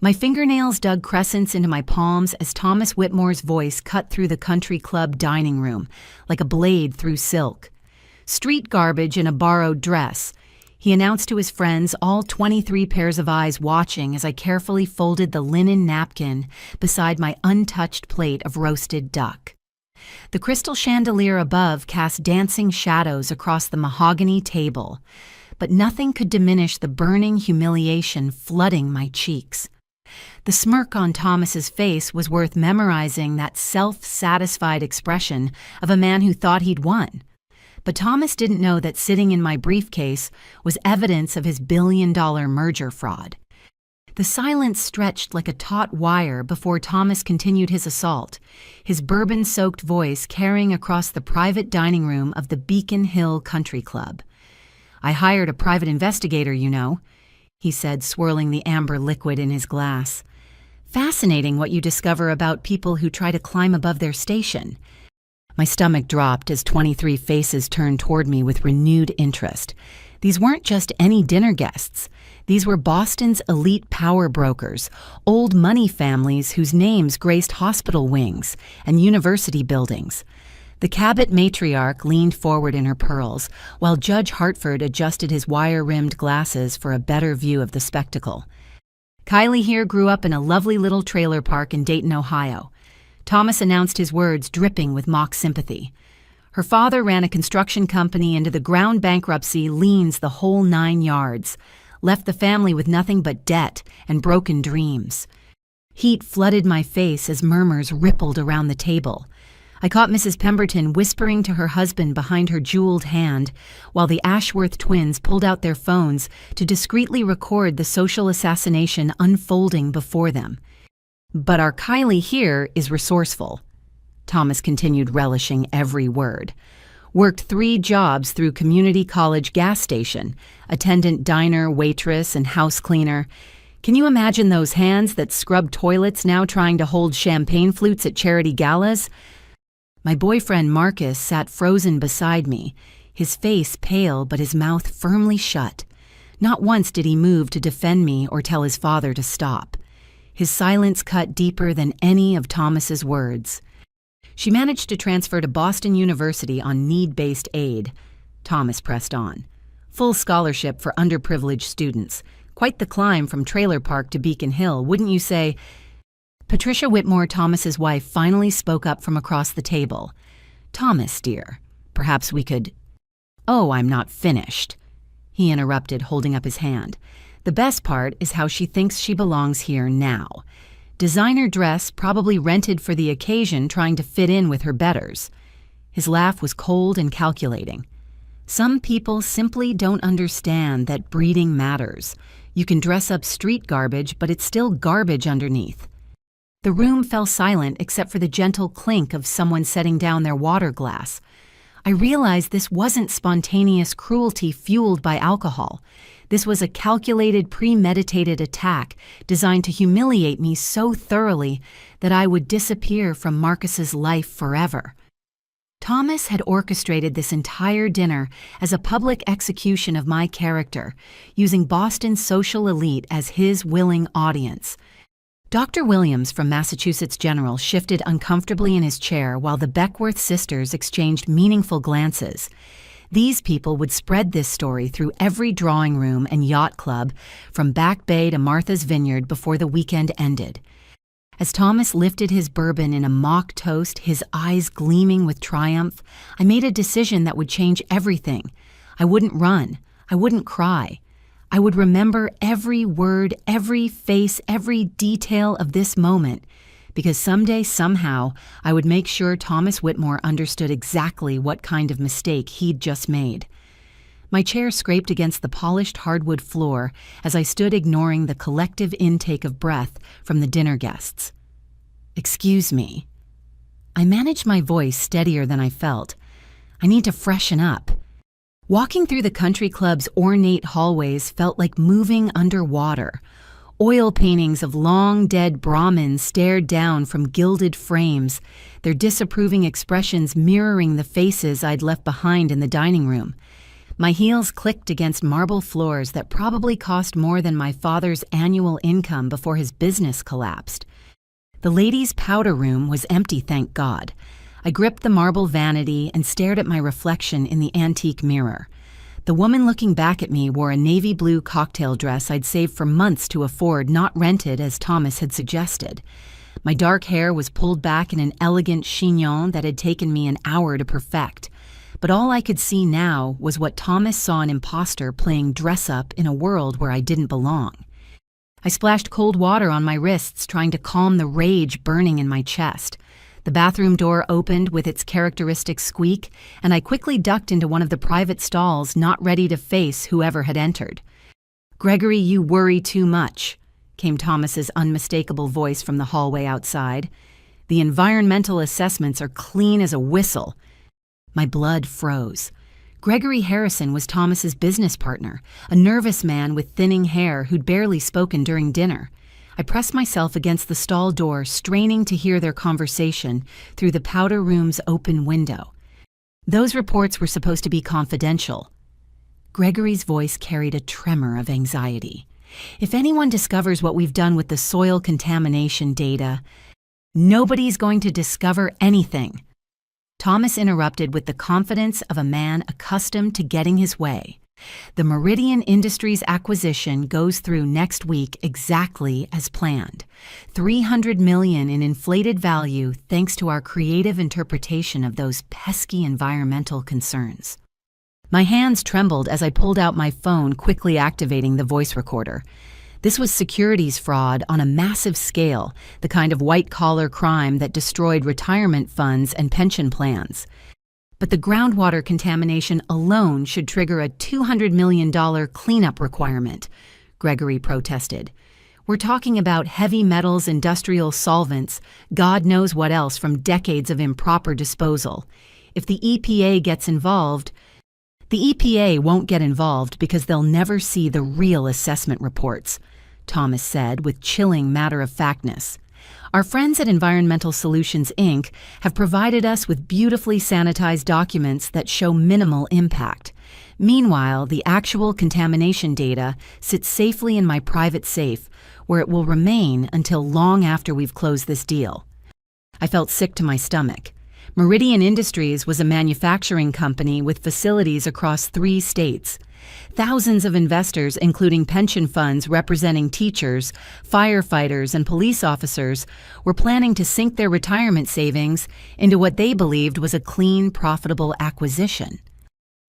My fingernails dug crescents into my palms as Thomas Whitmore's voice cut through the country club dining room, like a blade through silk. "Street garbage in a borrowed dress," he announced to his friends, all 23 pairs of eyes watching as I carefully folded the linen napkin beside my untouched plate of roasted duck. The crystal chandelier above cast dancing shadows across the mahogany table, but nothing could diminish the burning humiliation flooding my cheeks. The smirk on Thomas's face was worth memorizing, that self-satisfied expression of a man who thought he'd won. But Thomas didn't know that sitting in my briefcase was evidence of his billion-dollar merger fraud. The silence stretched like a taut wire before Thomas continued his assault, his bourbon-soaked voice carrying across the private dining room of the Beacon Hill Country Club. "I hired a private investigator, you know," he said, swirling the amber liquid in his glass. "Fascinating what you discover about people who try to climb above their station." My stomach dropped as 23 faces turned toward me with renewed interest. These weren't just any dinner guests. These were Boston's elite power brokers, old money families whose names graced hospital wings and university buildings. The Cabot matriarch leaned forward in her pearls, while Judge Hartford adjusted his wire-rimmed glasses for a better view of the spectacle. "Kylie here grew up in a lovely little trailer park in Dayton, Ohio." Thomas announced, his words dripping with mock sympathy. "Her father ran a construction company into the ground bankruptcy, liens the whole 9 yards, left the family with nothing but debt and broken dreams." Heat flooded my face as murmurs rippled around the table. I caught Mrs. Pemberton whispering to her husband behind her jeweled hand, while the Ashworth twins pulled out their phones to discreetly record the social assassination unfolding before them. "But our Kylie here is resourceful," Thomas continued, relishing every word. "Worked 3 jobs through community college gas station, attendant diner, waitress, and house cleaner. Can you imagine those hands that scrub toilets now trying to hold champagne flutes at charity galas?" My boyfriend Marcus sat frozen beside me, his face pale but his mouth firmly shut. Not once did he move to defend me or tell his father to stop. His silence cut deeper than any of Thomas's words. "She managed to transfer to Boston University on need-based aid," Thomas pressed on. "Full scholarship for underprivileged students. Quite the climb from Trailer Park to Beacon Hill, wouldn't you say?" Patricia Whitmore, Thomas's wife, finally spoke up from across the table. "Thomas, dear, perhaps we could—" "Oh, I'm not finished," he interrupted, holding up his hand. "The best part is how she thinks she belongs here now. Designer dress, probably rented for the occasion, trying to fit in with her betters." His laugh was cold and calculating. "Some people simply don't understand that breeding matters. You can dress up street garbage, but it's still garbage underneath." The room fell silent except for the gentle clink of someone setting down their water glass. I realized this wasn't spontaneous cruelty fueled by alcohol. This was a calculated, premeditated attack designed to humiliate me so thoroughly that I would disappear from Marcus's life forever. Thomas had orchestrated this entire dinner as a public execution of my character, using Boston's social elite as his willing audience. Dr. Williams from Massachusetts General shifted uncomfortably in his chair while the Beckworth sisters exchanged meaningful glances. These people would spread this story through every drawing room and yacht club from Back Bay to Martha's Vineyard before the weekend ended. As Thomas lifted his bourbon in a mock toast, his eyes gleaming with triumph, I made a decision that would change everything. I wouldn't run. I wouldn't cry. I would remember every word, every face, every detail of this moment, because someday, somehow, I would make sure Thomas Whitmore understood exactly what kind of mistake he'd just made. My chair scraped against the polished hardwood floor as I stood ignoring the collective intake of breath from the dinner guests. "Excuse me." I managed my voice steadier than I felt. "I need to freshen up." Walking through the country club's ornate hallways felt like moving underwater. Oil paintings of long-dead Brahmins stared down from gilded frames, their disapproving expressions mirroring the faces I'd left behind in the dining room. My heels clicked against marble floors that probably cost more than my father's annual income before his business collapsed. The ladies' powder room was empty, thank God. I gripped the marble vanity and stared at my reflection in the antique mirror. The woman looking back at me wore a navy blue cocktail dress I'd saved for months to afford, not rented as Thomas had suggested. My dark hair was pulled back in an elegant chignon that had taken me an hour to perfect. But all I could see now was what Thomas saw an imposter playing dress-up in a world where I didn't belong. I splashed cold water on my wrists, trying to calm the rage burning in my chest. The bathroom door opened with its characteristic squeak, and I quickly ducked into one of the private stalls, not ready to face whoever had entered. "Gregory, you worry too much," came Thomas's unmistakable voice from the hallway outside. "The environmental assessments are clean as a whistle." My blood froze. Gregory Harrison was Thomas's business partner, a nervous man with thinning hair who'd barely spoken during dinner. I pressed myself against the stall door, straining to hear their conversation through the powder room's open window. Those reports were supposed to be confidential. Gregory's voice carried a tremor of anxiety. "If anyone discovers what we've done with the soil contamination data, nobody's going to discover anything." Thomas interrupted with the confidence of a man accustomed to getting his way. "The Meridian Industries acquisition goes through next week exactly as planned. $300 million in inflated value thanks to our creative interpretation of those pesky environmental concerns." My hands trembled as I pulled out my phone, quickly activating the voice recorder. This was securities fraud on a massive scale, the kind of white-collar crime that destroyed retirement funds and pension plans. But the groundwater contamination alone should trigger a $200 million cleanup requirement, Gregory protested. "We're talking about heavy metals, industrial solvents, God knows what else from decades of improper disposal. If the EPA gets involved..." "The EPA won't get involved because they'll never see the real assessment reports," Thomas said with chilling matter-of-factness. "Our friends at Environmental Solutions, Inc. have provided us with beautifully sanitized documents that show minimal impact. Meanwhile, the actual contamination data sits safely in my private safe, where it will remain until long after we've closed this deal." I felt sick to my stomach. Meridian Industries was a manufacturing company with facilities across 3 states. Thousands of investors, including pension funds representing teachers, firefighters, and police officers, were planning to sink their retirement savings into what they believed was a clean, profitable acquisition.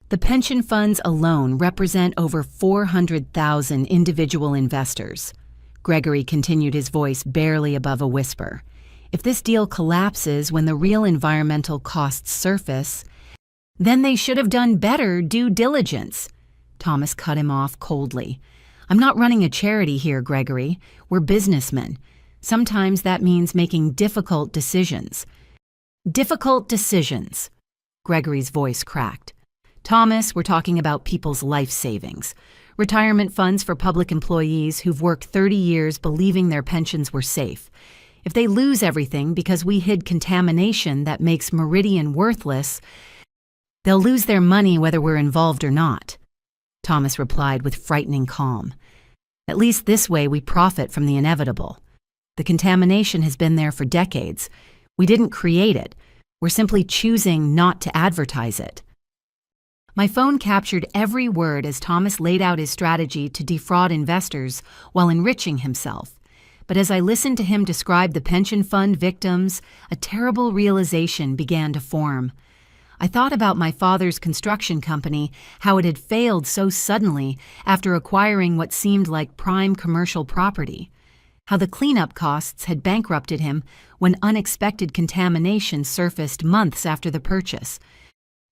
The pension funds alone represent over 400,000 individual investors. Gregory continued, his voice barely above a whisper. "If this deal collapses when the real environmental costs surface, then they should have done better due diligence." Thomas cut him off coldly. "I'm not running a charity here, Gregory. We're businessmen. Sometimes that means making difficult decisions." "Difficult decisions." Gregory's voice cracked. "Thomas, we're talking about people's life savings. Retirement funds for public employees who've worked 30 years believing their pensions were safe. If they lose everything because we hid contamination that makes Meridian worthless, they'll lose their money whether we're involved or not," Thomas replied with frightening calm. "At least this way we profit from the inevitable. The contamination has been there for decades. We didn't create it. We're simply choosing not to advertise it." My phone captured every word as Thomas laid out his strategy to defraud investors while enriching himself. But as I listened to him describe the pension fund victims, a terrible realization began to form. I thought about my father's construction company, how it had failed so suddenly after acquiring what seemed like prime commercial property, how the cleanup costs had bankrupted him when unexpected contamination surfaced months after the purchase.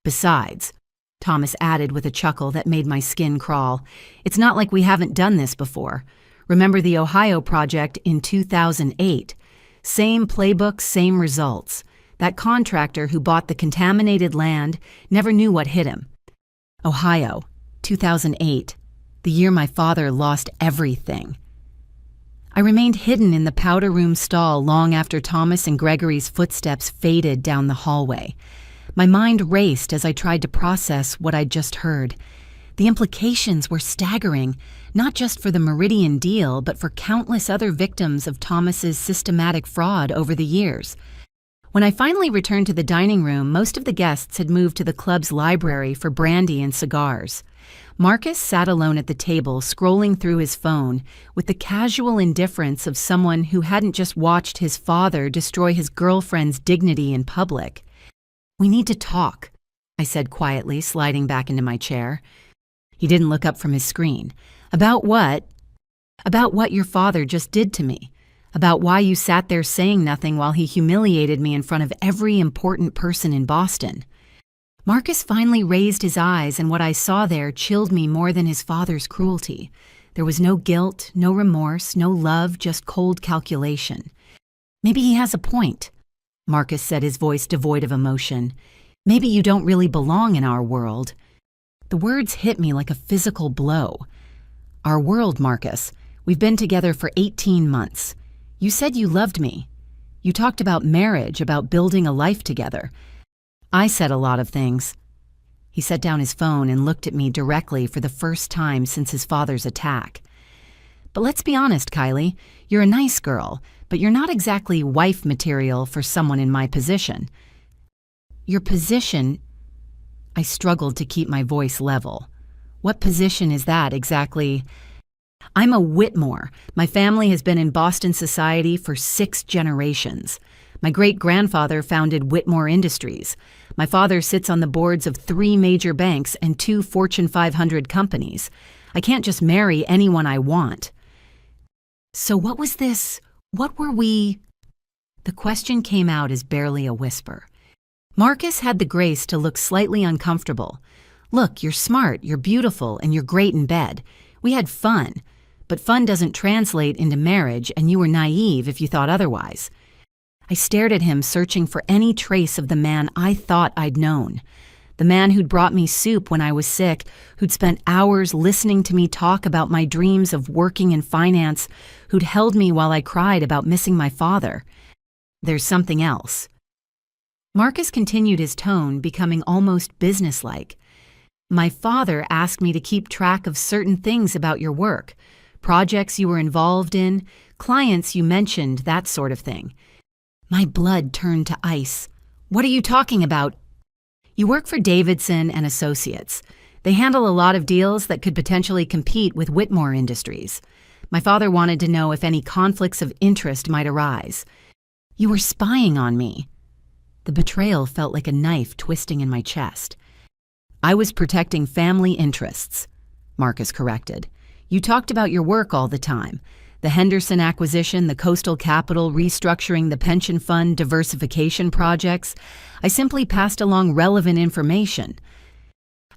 "Besides," Thomas added with a chuckle that made my skin crawl, "it's not like we haven't done this before. Remember the Ohio project in 2008? Same playbook, same results. That contractor who bought the contaminated land never knew what hit him. Ohio, 2008, the year my father lost everything." I remained hidden in the powder room stall long after Thomas and Gregory's footsteps faded down the hallway. My mind raced as I tried to process what I'd just heard. The implications were staggering, not just for the Meridian deal, but for countless other victims of Thomas's systematic fraud over the years. When I finally returned to the dining room, most of the guests had moved to the club's library for brandy and cigars. Marcus sat alone at the table, scrolling through his phone, with the casual indifference of someone who hadn't just watched his father destroy his girlfriend's dignity in public. "We need to talk," I said quietly, sliding back into my chair. He didn't look up from his screen. "About what?" "About what your father just did to me. About why you sat there saying nothing while he humiliated me in front of every important person in Boston." Marcus finally raised his eyes, and what I saw there chilled me more than his father's cruelty. There was no guilt, no remorse, no love, just cold calculation. "Maybe he has a point," Marcus said, his voice devoid of emotion. "Maybe you don't really belong in our world." The words hit me like a physical blow. "Our world, Marcus. We've been together for 18 months. You said you loved me. You talked about marriage, about building a life together. I said a lot of things." He set down his phone and looked at me directly for the first time since his father's attack. "But let's be honest, Kylie. You're a nice girl, but you're not exactly wife material for someone in my position." "Your position?" I struggled to keep my voice level. "What position is that exactly?" "I'm a Whitmore. My family has been in Boston society for 6 generations. My great-grandfather founded Whitmore Industries. My father sits on the boards of 3 major banks and 2 Fortune 500 companies. I can't just marry anyone I want." "So what was this? What were we?" The question came out as barely a whisper. Marcus had the grace to look slightly uncomfortable. "Look, you're smart, you're beautiful, and you're great in bed. We had fun. But fun doesn't translate into marriage, and you were naive if you thought otherwise." I stared at him, searching for any trace of the man I thought I'd known. The man who'd brought me soup when I was sick, who'd spent hours listening to me talk about my dreams of working in finance, who'd held me while I cried about missing my father. "There's something else." Marcus continued his tone, becoming almost businesslike. "My father asked me to keep track of certain things about your work, projects you were involved in, clients you mentioned, that sort of thing." My blood turned to ice. "What are you talking about?" "You work for Davidson and Associates. They handle a lot of deals that could potentially compete with Whitmore Industries. My father wanted to know if any conflicts of interest might arise." "You were spying on me." The betrayal felt like a knife twisting in my chest. "I was protecting family interests," Marcus corrected. "You talked about your work all the time. The Henderson acquisition, the coastal capital, restructuring the pension fund, diversification projects. I simply passed along relevant information."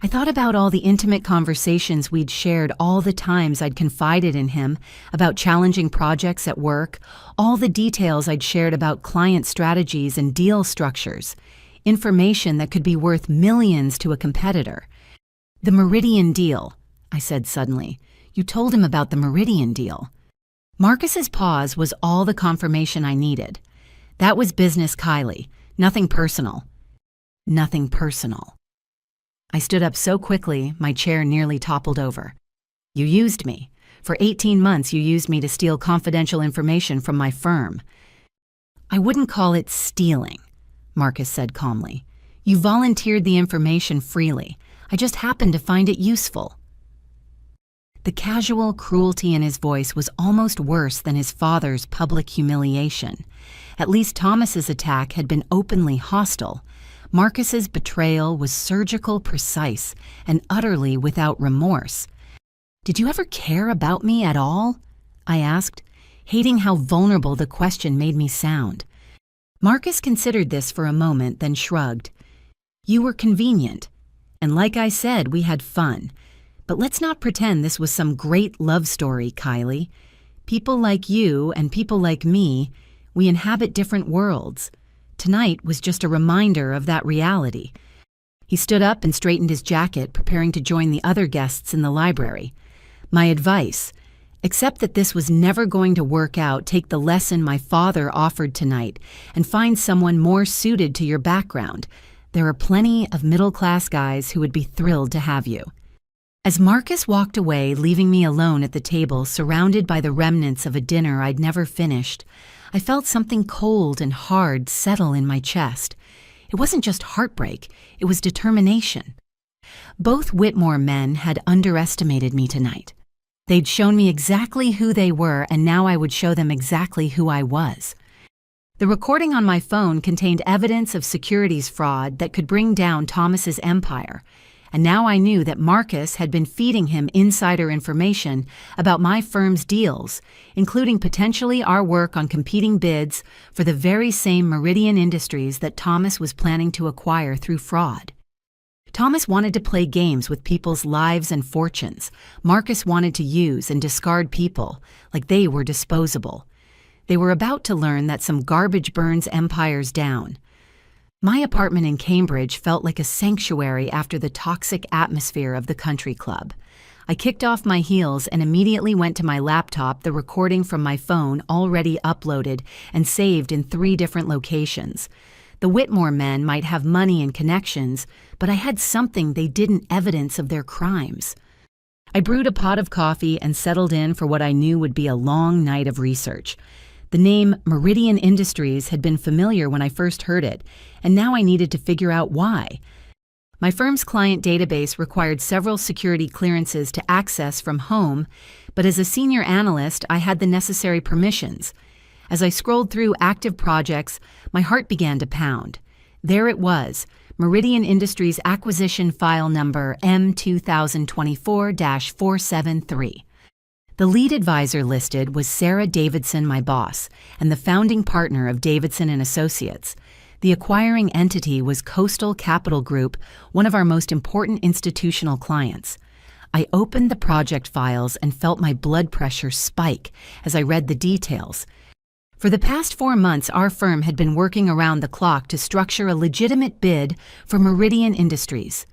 I thought about all the intimate conversations we'd shared, all the times I'd confided in him about challenging projects at work, all the details I'd shared about client strategies and deal structures, information that could be worth millions to a competitor. "The Meridian deal," I said suddenly. "You told him about the Meridian deal." Marcus's pause was all the confirmation I needed. "That was business, Kylie. Nothing personal." Nothing personal. I stood up so quickly, my chair nearly toppled over. "You used me. For 18 months, you used me to steal confidential information from my firm." "I wouldn't call it stealing," Marcus said calmly. "You volunteered the information freely. I just happened to find it useful." The casual cruelty in his voice was almost worse than his father's public humiliation. At least Thomas's attack had been openly hostile. Marcus's betrayal was surgical, precise, and utterly without remorse. "Did you ever care about me at all?" I asked, hating how vulnerable the question made me sound. Marcus considered this for a moment, then shrugged. "You were convenient. And like I said, we had fun. But let's not pretend this was some great love story, Kylie. People like you and people like me, we inhabit different worlds. Tonight was just a reminder of that reality." He stood up and straightened his jacket, preparing to join the other guests in the library. "My advice, accept that this was never going to work out, take the lesson my father offered tonight, and find someone more suited to your background. There are plenty of middle-class guys who would be thrilled to have you." As Marcus walked away, leaving me alone at the table, surrounded by the remnants of a dinner I'd never finished, I felt something cold and hard settle in my chest. It wasn't just heartbreak, it was determination. Both Whitmore men had underestimated me tonight. They'd shown me exactly who they were, and now I would show them exactly who I was. The recording on my phone contained evidence of securities fraud that could bring down Thomas's empire, and now I knew that Marcus had been feeding him insider information about my firm's deals, including potentially our work on competing bids for the very same Meridian Industries that Thomas was planning to acquire through fraud. Thomas wanted to play games with people's lives and fortunes. Marcus wanted to use and discard people like they were disposable. They were about to learn that some garbage burns empires down. My apartment in Cambridge felt like a sanctuary after the toxic atmosphere of the country club. I kicked off my heels and immediately went to my laptop, the recording from my phone already uploaded and saved in 3 different locations. The Whitmore men might have money and connections, but I had something they didn't evidence of their crimes. I brewed a pot of coffee and settled in for what I knew would be a long night of research. The name Meridian Industries had been familiar when I first heard it, and now I needed to figure out why. My firm's client database required several security clearances to access from home, but as a senior analyst, I had the necessary permissions. As I scrolled through active projects, my heart began to pound. There it was, Meridian Industries acquisition file number M2024-473. The lead advisor listed was Sarah Davidson, my boss, and the founding partner of Davidson & Associates. The acquiring entity was Coastal Capital Group, one of our most important institutional clients. I opened the project files and felt my blood pressure spike as I read the details. For the past 4 months, our firm had been working around the clock to structure a legitimate bid for Meridian Industries.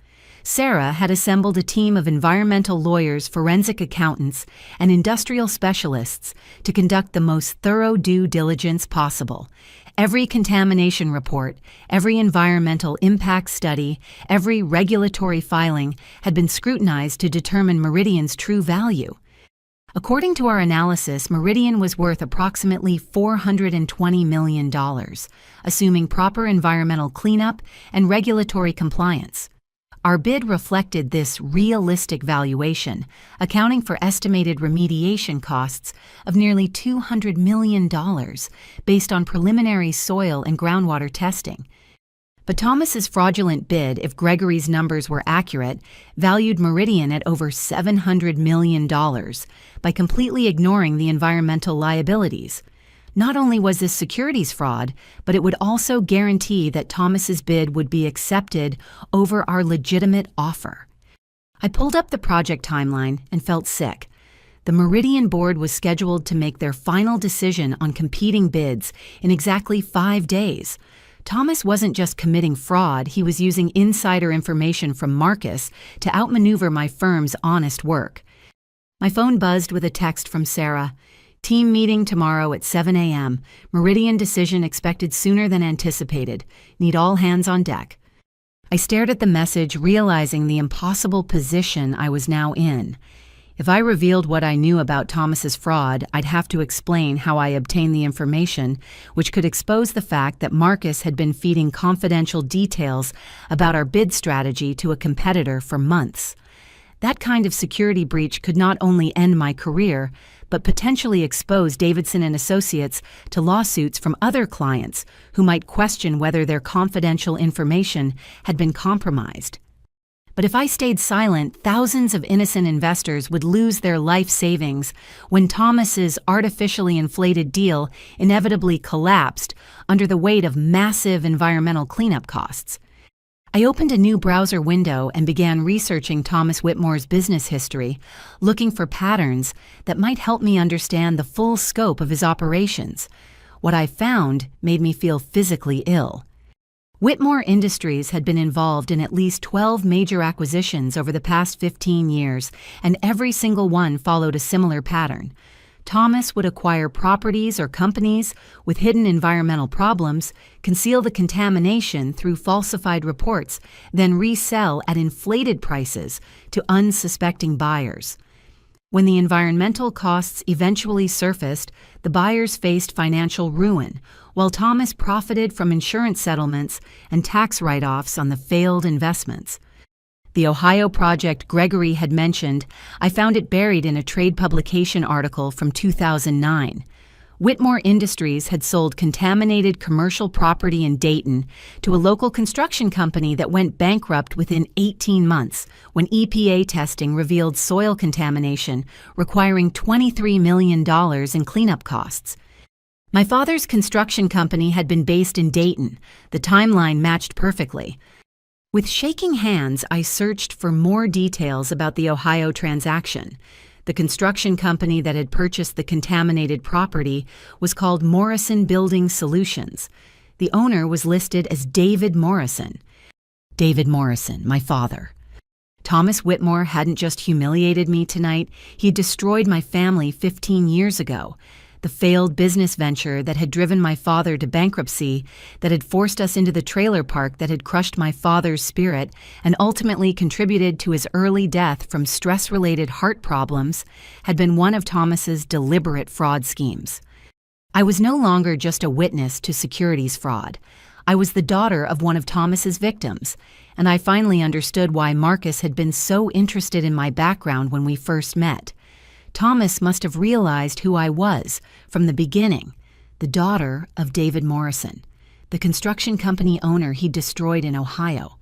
Sarah had assembled a team of environmental lawyers, forensic accountants, and industrial specialists to conduct the most thorough due diligence possible. Every contamination report, every environmental impact study, every regulatory filing had been scrutinized to determine Meridian's true value. According to our analysis, Meridian was worth approximately $420 million, assuming proper environmental cleanup and regulatory compliance. Our bid reflected this realistic valuation, accounting for estimated remediation costs of nearly $200 million based on preliminary soil and groundwater testing. But Thomas's fraudulent bid, if Gregory's numbers were accurate, valued Meridian at over $700 million by completely ignoring the environmental liabilities. Not only was this securities fraud, but it would also guarantee that Thomas's bid would be accepted over our legitimate offer. I pulled up the project timeline and felt sick. The Meridian board was scheduled to make their final decision on competing bids in exactly 5 days. Thomas wasn't just committing fraud, he was using insider information from Marcus to outmaneuver my firm's honest work. My phone buzzed with a text from Sarah. Team meeting tomorrow at 7 a.m. Meridian decision expected sooner than anticipated. Need all hands on deck. I stared at the message, realizing the impossible position I was now in. If I revealed what I knew about Thomas's fraud, I'd have to explain how I obtained the information, which could expose the fact that Marcus had been feeding confidential details about our bid strategy to a competitor for months. That kind of security breach could not only end my career, but potentially expose Davidson & Associates to lawsuits from other clients who might question whether their confidential information had been compromised. But if I stayed silent, thousands of innocent investors would lose their life savings when Thomas's artificially inflated deal inevitably collapsed under the weight of massive environmental cleanup costs. I opened a new browser window and began researching Thomas Whitmore's business history, looking for patterns that might help me understand the full scope of his operations. What I found made me feel physically ill. Whitmore Industries had been involved in at least 12 major acquisitions over the past 15 years, and every single one followed a similar pattern. Thomas would acquire properties or companies with hidden environmental problems, conceal the contamination through falsified reports, then resell at inflated prices to unsuspecting buyers. When the environmental costs eventually surfaced, the buyers faced financial ruin, while Thomas profited from insurance settlements and tax write-offs on the failed investments. The Ohio project Gregory had mentioned, I found it buried in a trade publication article from 2009. Whitmore Industries had sold contaminated commercial property in Dayton to a local construction company that went bankrupt within 18 months when EPA testing revealed soil contamination, requiring $23 million in cleanup costs. My father's construction company had been based in Dayton. The timeline matched perfectly. With shaking hands, I searched for more details about the Ohio transaction. The construction company that had purchased the contaminated property was called Morrison Building Solutions. The owner was listed as David Morrison. David Morrison, my father. Thomas Whitmore hadn't just humiliated me tonight, he had destroyed my family 15 years ago. The failed business venture that had driven my father to bankruptcy, that had forced us into the trailer park that had crushed my father's spirit and ultimately contributed to his early death from stress-related heart problems, had been one of Thomas's deliberate fraud schemes. I was no longer just a witness to securities fraud. I was the daughter of one of Thomas's victims, and I finally understood why Marcus had been so interested in my background when we first met. Thomas must have realized who I was from the beginning, the daughter of David Morrison, the construction company owner he destroyed in Ohio.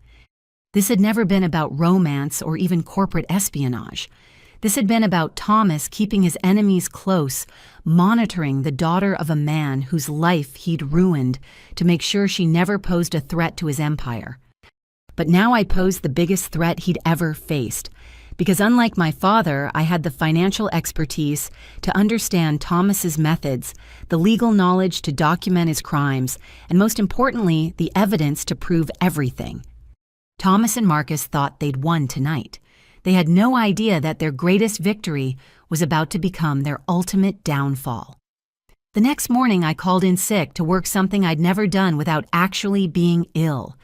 This had never been about romance or even corporate espionage. This had been about Thomas keeping his enemies close, monitoring the daughter of a man whose life he'd ruined to make sure she never posed a threat to his empire. But now I posed the biggest threat he'd ever faced. Because unlike my father, I had the financial expertise to understand Thomas's methods, the legal knowledge to document his crimes, and most importantly, the evidence to prove everything. Thomas and Marcus thought they'd won tonight. They had no idea that their greatest victory was about to become their ultimate downfall. The next morning, I called in sick to work something I'd never done without actually being ill.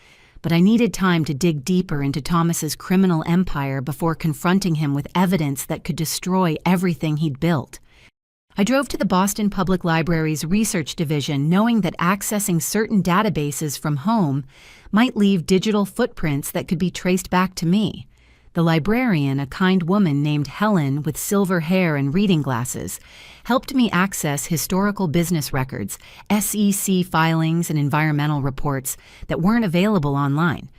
But I needed time to dig deeper into Thomas's criminal empire before confronting him with evidence that could destroy everything he'd built. I drove to the Boston Public Library's research division knowing that accessing certain databases from home might leave digital footprints that could be traced back to me. The librarian, a kind woman named Helen with silver hair and reading glasses, helped me access historical business records, SEC filings, and environmental reports that weren't available online.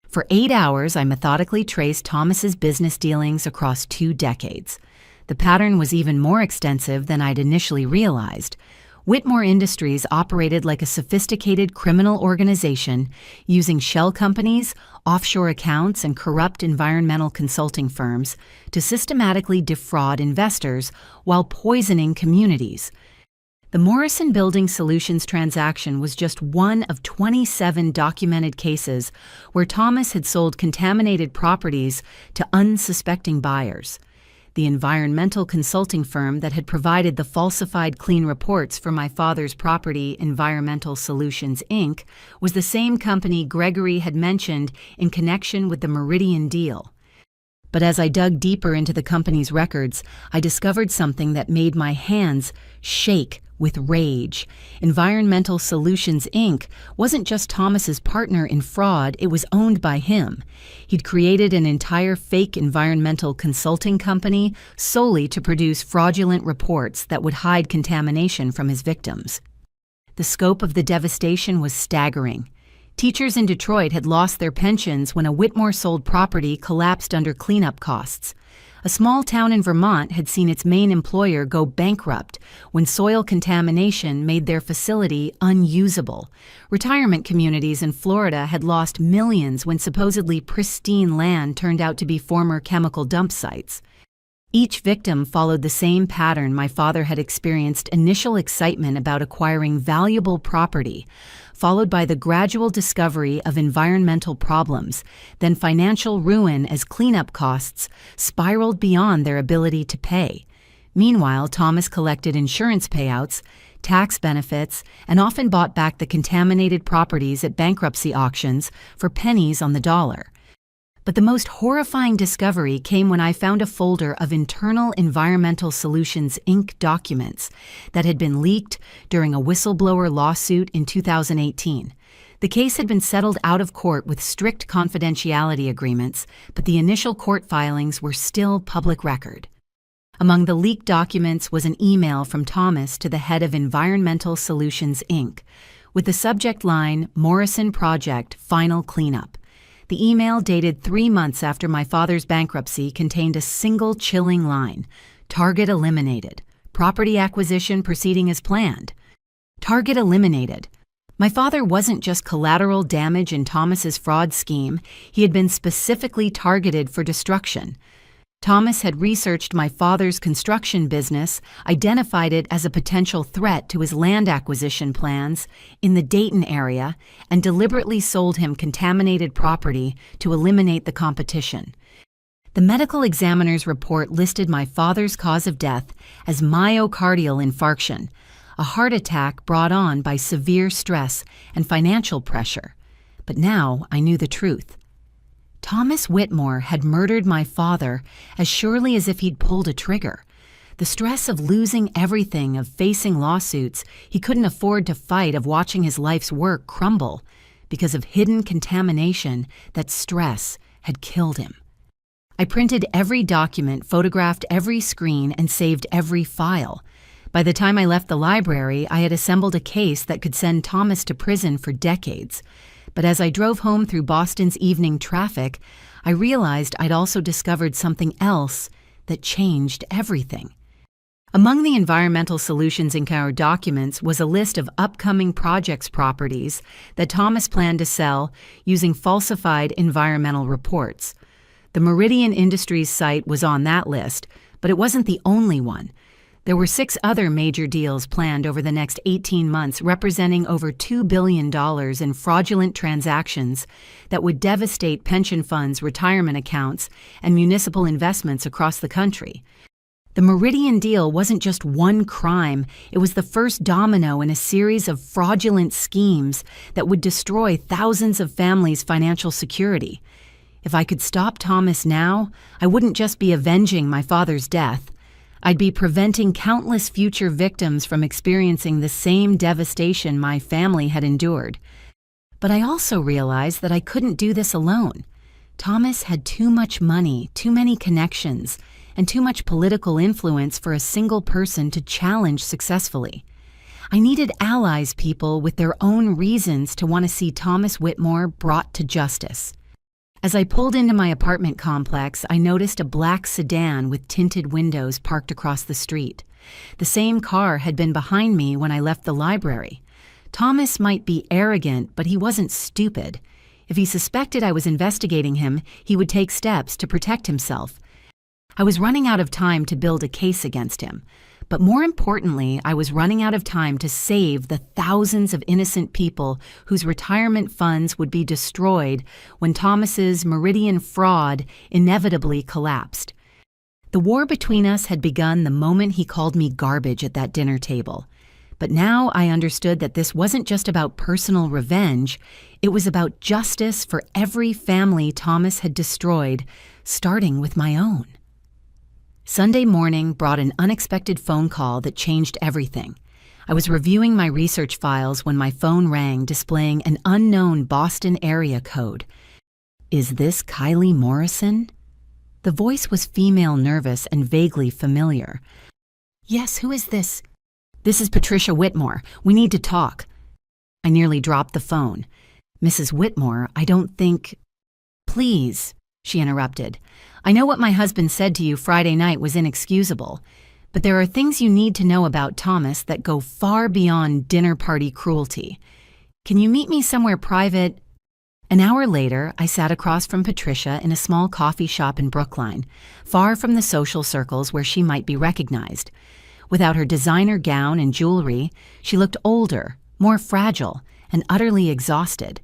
For 8 hours, I methodically traced Thomas's business dealings across 2 decades. The pattern was even more extensive than I'd initially realized. Whitmore Industries operated like a sophisticated criminal organization using shell companies, offshore accounts, and corrupt environmental consulting firms to systematically defraud investors while poisoning communities. The Morrison Building Solutions transaction was just one of 27 documented cases where Thomas had sold contaminated properties to unsuspecting buyers. The environmental consulting firm that had provided the falsified clean reports for my father's property, Environmental Solutions, Inc., was the same company Gregory had mentioned in connection with the Meridian deal. But as I dug deeper into the company's records, I discovered something that made my hands shake with rage. Environmental Solutions, Inc. wasn't just Thomas's partner in fraud, it was owned by him. He'd created an entire fake environmental consulting company solely to produce fraudulent reports that would hide contamination from his victims. The scope of the devastation was staggering. Teachers in Detroit had lost their pensions when a Whitmore-sold property collapsed under cleanup costs. A small town in Vermont had seen its main employer go bankrupt when soil contamination made their facility unusable. Retirement communities in Florida had lost millions when supposedly pristine land turned out to be former chemical dump sites. Each victim followed the same pattern my father had experienced: initial excitement about acquiring valuable property, followed by the gradual discovery of environmental problems, then financial ruin as cleanup costs spiraled beyond their ability to pay. Meanwhile, Thomas collected insurance payouts, tax benefits, and often bought back the contaminated properties at bankruptcy auctions for pennies on the dollar. But the most horrifying discovery came when I found a folder of internal Environmental Solutions Inc. documents that had been leaked during a whistleblower lawsuit in 2018. The case had been settled out of court with strict confidentiality agreements, but the initial court filings were still public record. Among the leaked documents was an email from Thomas to the head of Environmental Solutions Inc., with the subject line, Morrison Project Final Cleanup. The email, dated 3 months after my father's bankruptcy, contained a single chilling line: target eliminated. Property acquisition proceeding as planned. Target eliminated. My father wasn't just collateral damage in Thomas's fraud scheme, he had been specifically targeted for destruction. Thomas had researched my father's construction business, identified it as a potential threat to his land acquisition plans in the Dayton area, and deliberately sold him contaminated property to eliminate the competition. The medical examiner's report listed my father's cause of death as myocardial infarction, a heart attack brought on by severe stress and financial pressure. But now I knew the truth. Thomas Whitmore had murdered my father as surely as if he'd pulled a trigger. The stress of losing everything, of facing lawsuits he couldn't afford to fight, of watching his life's work crumble because of hidden contamination, that stress had killed him. I printed every document, photographed every screen, and saved every file. By the time I left the library, I had assembled a case that could send Thomas to prison for decades. But as I drove home through Boston's evening traffic, I realized I'd also discovered something else that changed everything. Among the Environmental Solutions Inc. documents was a list of upcoming projects properties that Thomas planned to sell using falsified environmental reports. The Meridian Industries site was on that list, but it wasn't the only one. There were 6 other major deals planned over the next 18 months, representing over $2 billion in fraudulent transactions that would devastate pension funds, retirement accounts, and municipal investments across the country. The Meridian deal wasn't just one crime, it was the first domino in a series of fraudulent schemes that would destroy thousands of families' financial security. If I could stop Thomas now, I wouldn't just be avenging my father's death. I'd be preventing countless future victims from experiencing the same devastation my family had endured. But I also realized that I couldn't do this alone. Thomas had too much money, too many connections, and too much political influence for a single person to challenge successfully. I needed allies, people with their own reasons to want to see Thomas Whitmore brought to justice. As I pulled into my apartment complex, I noticed a black sedan with tinted windows parked across the street. The same car had been behind me when I left the library. Thomas might be arrogant, but he wasn't stupid. If he suspected I was investigating him, he would take steps to protect himself. I was running out of time to build a case against him. But more importantly, I was running out of time to save the thousands of innocent people whose retirement funds would be destroyed when Thomas's Meridian fraud inevitably collapsed. The war between us had begun the moment he called me garbage at that dinner table. But now I understood that this wasn't just about personal revenge, it was about justice for every family Thomas had destroyed, starting with my own. Sunday morning brought an unexpected phone call that changed everything. I was reviewing my research files when my phone rang, displaying an unknown Boston area code. Is this Kylie Morrison? The voice was female, nervous, and vaguely familiar. Yes, who is this? This is Patricia Whitmore. We need to talk. I nearly dropped the phone. Mrs. Whitmore, I don't think... Please, she interrupted. I know what my husband said to you Friday night was inexcusable, but there are things you need to know about Thomas that go far beyond dinner party cruelty. Can you meet me somewhere private? An hour later, I sat across from Patricia in a small coffee shop in Brookline, far from the social circles where she might be recognized. Without her designer gown and jewelry, she looked older, more fragile, and utterly exhausted.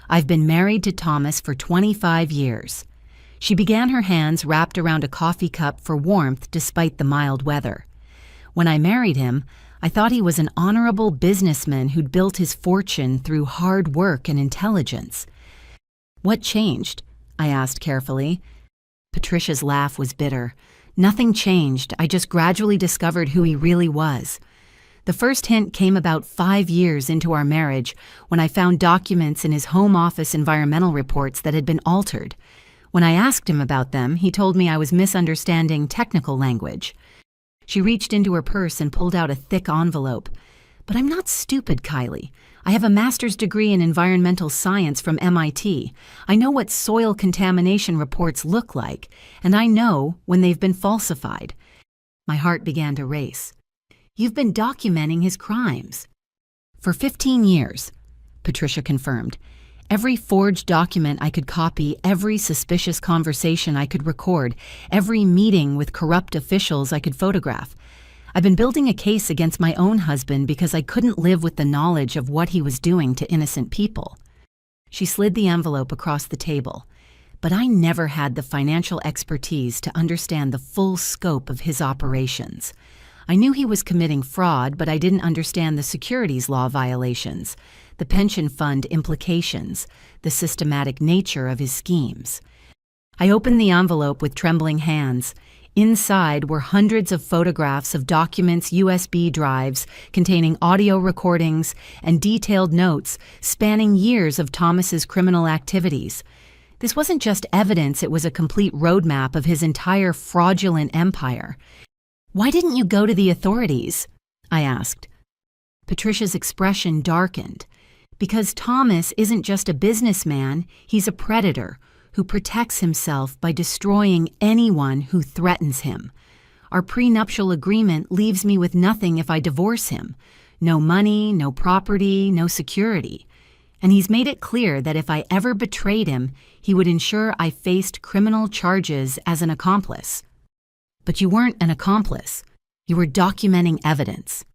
I've been married to Thomas for 25 years. She began her hands wrapped around a coffee cup for warmth despite the mild weather. When I married him, I thought he was an honorable businessman who'd built his fortune through hard work and intelligence. What changed? I asked carefully. Patricia's laugh was bitter. Nothing changed. I just gradually discovered who he really was. The first hint came about 5 years into our marriage when I found documents in his home office environmental reports that had been altered. When I asked him about them, he told me I was misunderstanding technical language. She reached into her purse and pulled out a thick envelope. But I'm not stupid, Kylie. I have a master's degree in environmental science from MIT. I know what soil contamination reports look like, and I know when they've been falsified. My heart began to race. You've been documenting his crimes. For 15 years, Patricia confirmed. Every forged document I could copy, every suspicious conversation I could record, every meeting with corrupt officials I could photograph. I've been building a case against my own husband because I couldn't live with the knowledge of what he was doing to innocent people. She slid the envelope across the table. But I never had the financial expertise to understand the full scope of his operations. I knew he was committing fraud, but I didn't understand the securities law violations, the pension fund implications, the systematic nature of his schemes. I opened the envelope with trembling hands. Inside were hundreds of photographs of documents, USB drives containing audio recordings and detailed notes spanning years of Thomas's criminal activities. This wasn't just evidence, it was a complete roadmap of his entire fraudulent empire. Why didn't you go to the authorities? I asked. Patricia's expression darkened. Because Thomas isn't just a businessman, he's a predator who protects himself by destroying anyone who threatens him. Our prenuptial agreement leaves me with nothing if I divorce him. No money, no property, no security. And he's made it clear that if I ever betrayed him, he would ensure I faced criminal charges as an accomplice. But you weren't an accomplice. You were documenting evidence.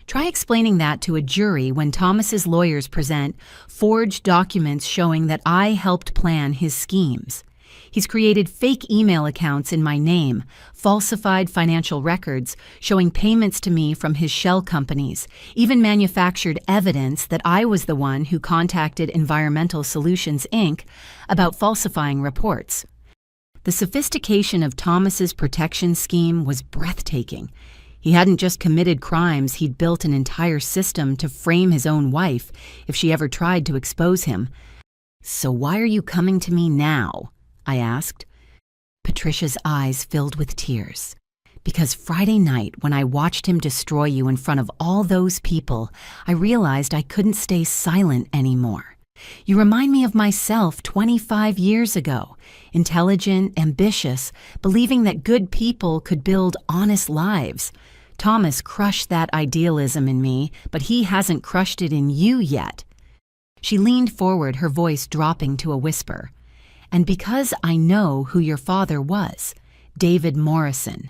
Try explaining that to a jury when Thomas's lawyers present forged documents showing that I helped plan his schemes. He's created fake email accounts in my name, falsified financial records showing payments to me from his shell companies, even manufactured evidence that I was the one who contacted Environmental Solutions, Inc. about falsifying reports. The sophistication of Thomas's protection scheme was breathtaking. He hadn't just committed crimes, he'd built an entire system to frame his own wife if she ever tried to expose him. So why are you coming to me now? I asked. Patricia's eyes filled with tears. Because Friday night, when I watched him destroy you in front of all those people, I realized I couldn't stay silent anymore. You remind me of myself 25 years ago, intelligent, ambitious, believing that good people could build honest lives. Thomas crushed that idealism in me, but he hasn't crushed it in you yet. She leaned forward, her voice dropping to a whisper. And because I know who your father was, David Morrison.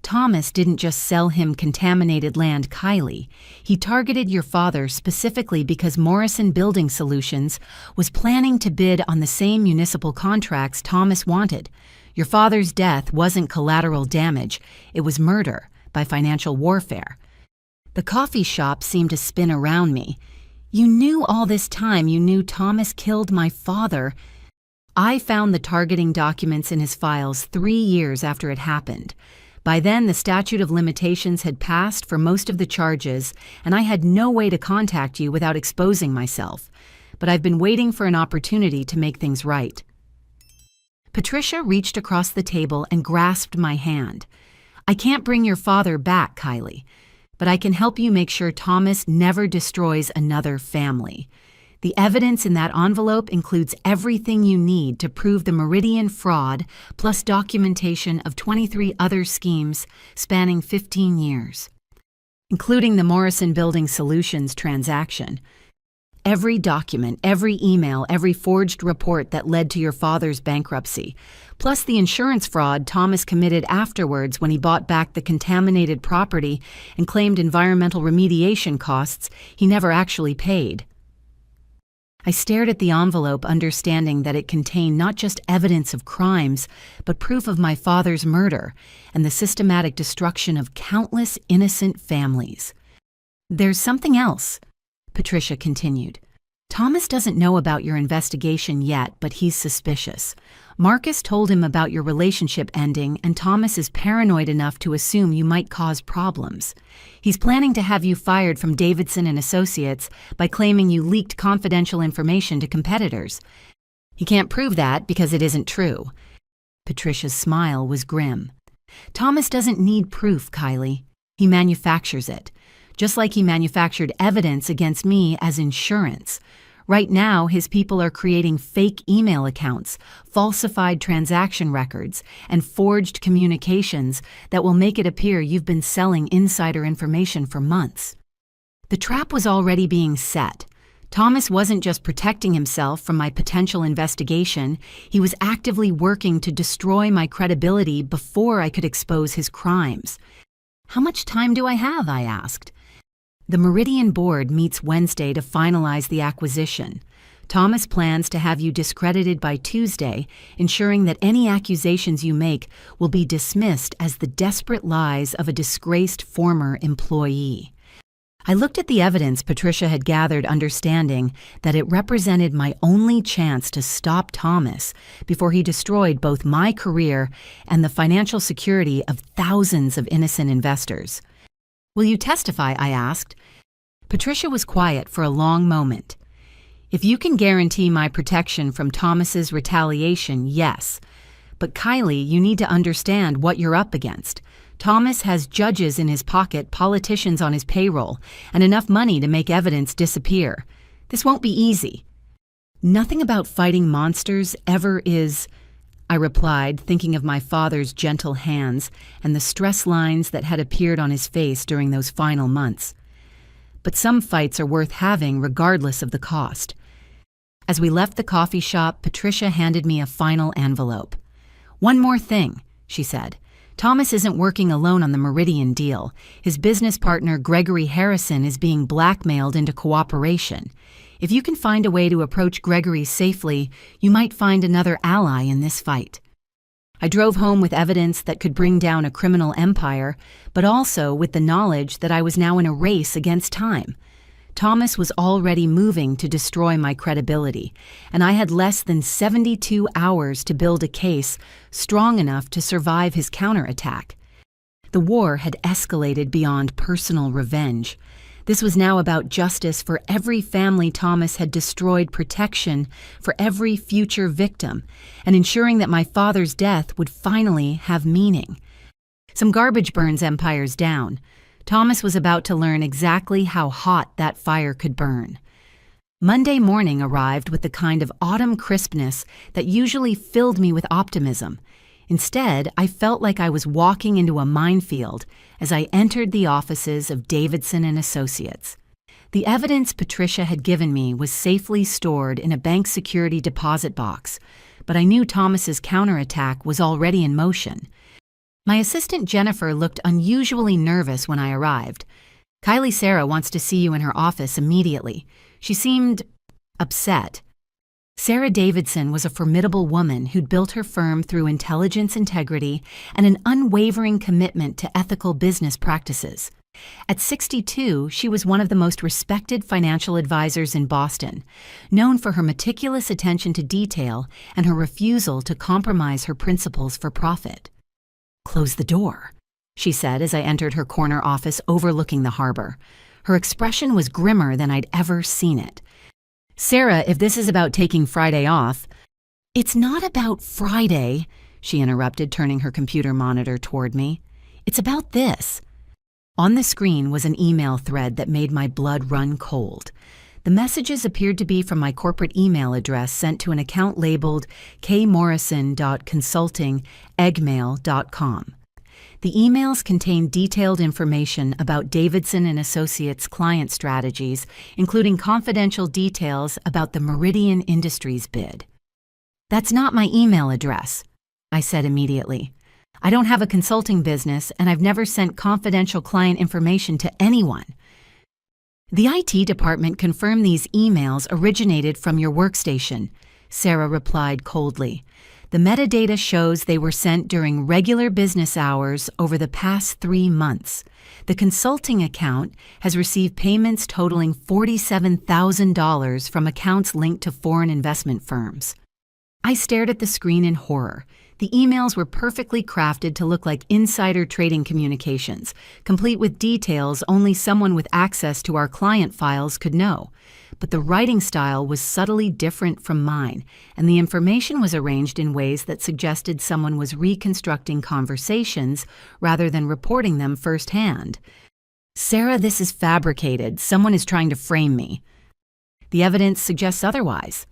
Thomas didn't just sell him contaminated land, Kylie. He targeted your father specifically because Morrison Building Solutions was planning to bid on the same municipal contracts Thomas wanted. Your father's death wasn't collateral damage, it was murder by financial warfare. The coffee shop seemed to spin around me. You knew all this time, you knew Thomas killed my father. I found the targeting documents in his files 3 years after it happened. By then, the statute of limitations had passed for most of the charges, and I had no way to contact you without exposing myself. But I've been waiting for an opportunity to make things right. Patricia reached across the table and grasped my hand. I can't bring your father back, Kylie, but I can help you make sure Thomas never destroys another family. The evidence in that envelope includes everything you need to prove the Meridian fraud, plus documentation of 23 other schemes spanning 15 years, including the Morrison Building Solutions transaction. Every document, every email, every forged report that led to your father's bankruptcy, plus the insurance fraud Thomas committed afterwards when he bought back the contaminated property and claimed environmental remediation costs he never actually paid. I stared at the envelope, understanding that it contained not just evidence of crimes, but proof of my father's murder and the systematic destruction of countless innocent families. "There's something else," Patricia continued. "Thomas doesn't know about your investigation yet, but he's suspicious. Marcus told him about your relationship ending, and Thomas is paranoid enough to assume you might cause problems. He's planning to have you fired from Davidson and Associates by claiming you leaked confidential information to competitors. He can't prove that because it isn't true." Patricia's smile was grim. "Thomas doesn't need proof, Kylie. He manufactures it, just like he manufactured evidence against me as insurance. Right now, his people are creating fake email accounts, falsified transaction records, and forged communications that will make it appear you've been selling insider information for months." The trap was already being set. Thomas wasn't just protecting himself from my potential investigation, he was actively working to destroy my credibility before I could expose his crimes. "How much time do I have?" I asked. "The Meridian board meets Wednesday to finalize the acquisition. Thomas plans to have you discredited by Tuesday, ensuring that any accusations you make will be dismissed as the desperate lies of a disgraced former employee." I looked at the evidence Patricia had gathered, understanding that it represented my only chance to stop Thomas before he destroyed both my career and the financial security of thousands of innocent investors. "Will you testify?" I asked. Patricia was quiet for a long moment. "If you can guarantee my protection from Thomas's retaliation, yes. But Kylie, you need to understand what you're up against. Thomas has judges in his pocket, politicians on his payroll, and enough money to make evidence disappear. This won't be easy." "Nothing about fighting monsters ever is," I replied, thinking of my father's gentle hands and the stress lines that had appeared on his face during those final months. "But some fights are worth having regardless of the cost." As we left the coffee shop, Patricia handed me a final envelope. "One more thing," she said. "Thomas isn't working alone on the Meridian deal. His business partner, Gregory Harrison, is being blackmailed into cooperation. If you can find a way to approach Gregory safely, you might find another ally in this fight." I drove home with evidence that could bring down a criminal empire, but also with the knowledge that I was now in a race against time. Thomas was already moving to destroy my credibility, and I had less than 72 hours to build a case strong enough to survive his counterattack. The war had escalated beyond personal revenge. This was now about justice for every family Thomas had destroyed, protection for every future victim, and ensuring that my father's death would finally have meaning. Some garbage burns empires down. Thomas was about to learn exactly how hot that fire could burn. Monday morning arrived with the kind of autumn crispness that usually filled me with optimism. Instead, I felt like I was walking into a minefield as I entered the offices of Davidson and Associates. The evidence Patricia had given me was safely stored in a bank security deposit box, but I knew Thomas's counterattack was already in motion. My assistant Jennifer looked unusually nervous when I arrived. "Kylie Sarah wants to see you in her office immediately." She seemed upset. Sarah Davidson was a formidable woman who'd built her firm through intelligence, integrity, and an unwavering commitment to ethical business practices. At 62, she was one of the most respected financial advisors in Boston, known for her meticulous attention to detail and her refusal to compromise her principles for profit. "Close the door," she said as I entered her corner office overlooking the harbor. Her expression was grimmer than I'd ever seen it. "Sarah, if this is about taking Friday off—" "It's not about Friday," she interrupted, turning her computer monitor toward me. "It's about this." On the screen was an email thread that made my blood run cold. The messages appeared to be from my corporate email address sent to an account labeled kmorrison.consulting@gmail.com. The emails contained detailed information about Davidson and Associates' client strategies, including confidential details about the Meridian Industries bid. "That's not my email address," I said immediately. "I don't have a consulting business, and I've never sent confidential client information to anyone." The IT department confirmed these emails originated from your workstation, Sarah replied coldly. The metadata shows they were sent during regular business hours over the past 3 months. The consulting account has received payments totaling $47,000 from accounts linked to foreign investment firms. I stared at the screen in horror. The emails were perfectly crafted to look like insider trading communications, complete with details only someone with access to our client files could know. But the writing style was subtly different from mine, and the information was arranged in ways that suggested someone was reconstructing conversations rather than reporting them firsthand. Sarah, this is fabricated. Someone is trying to frame me. The evidence suggests otherwise.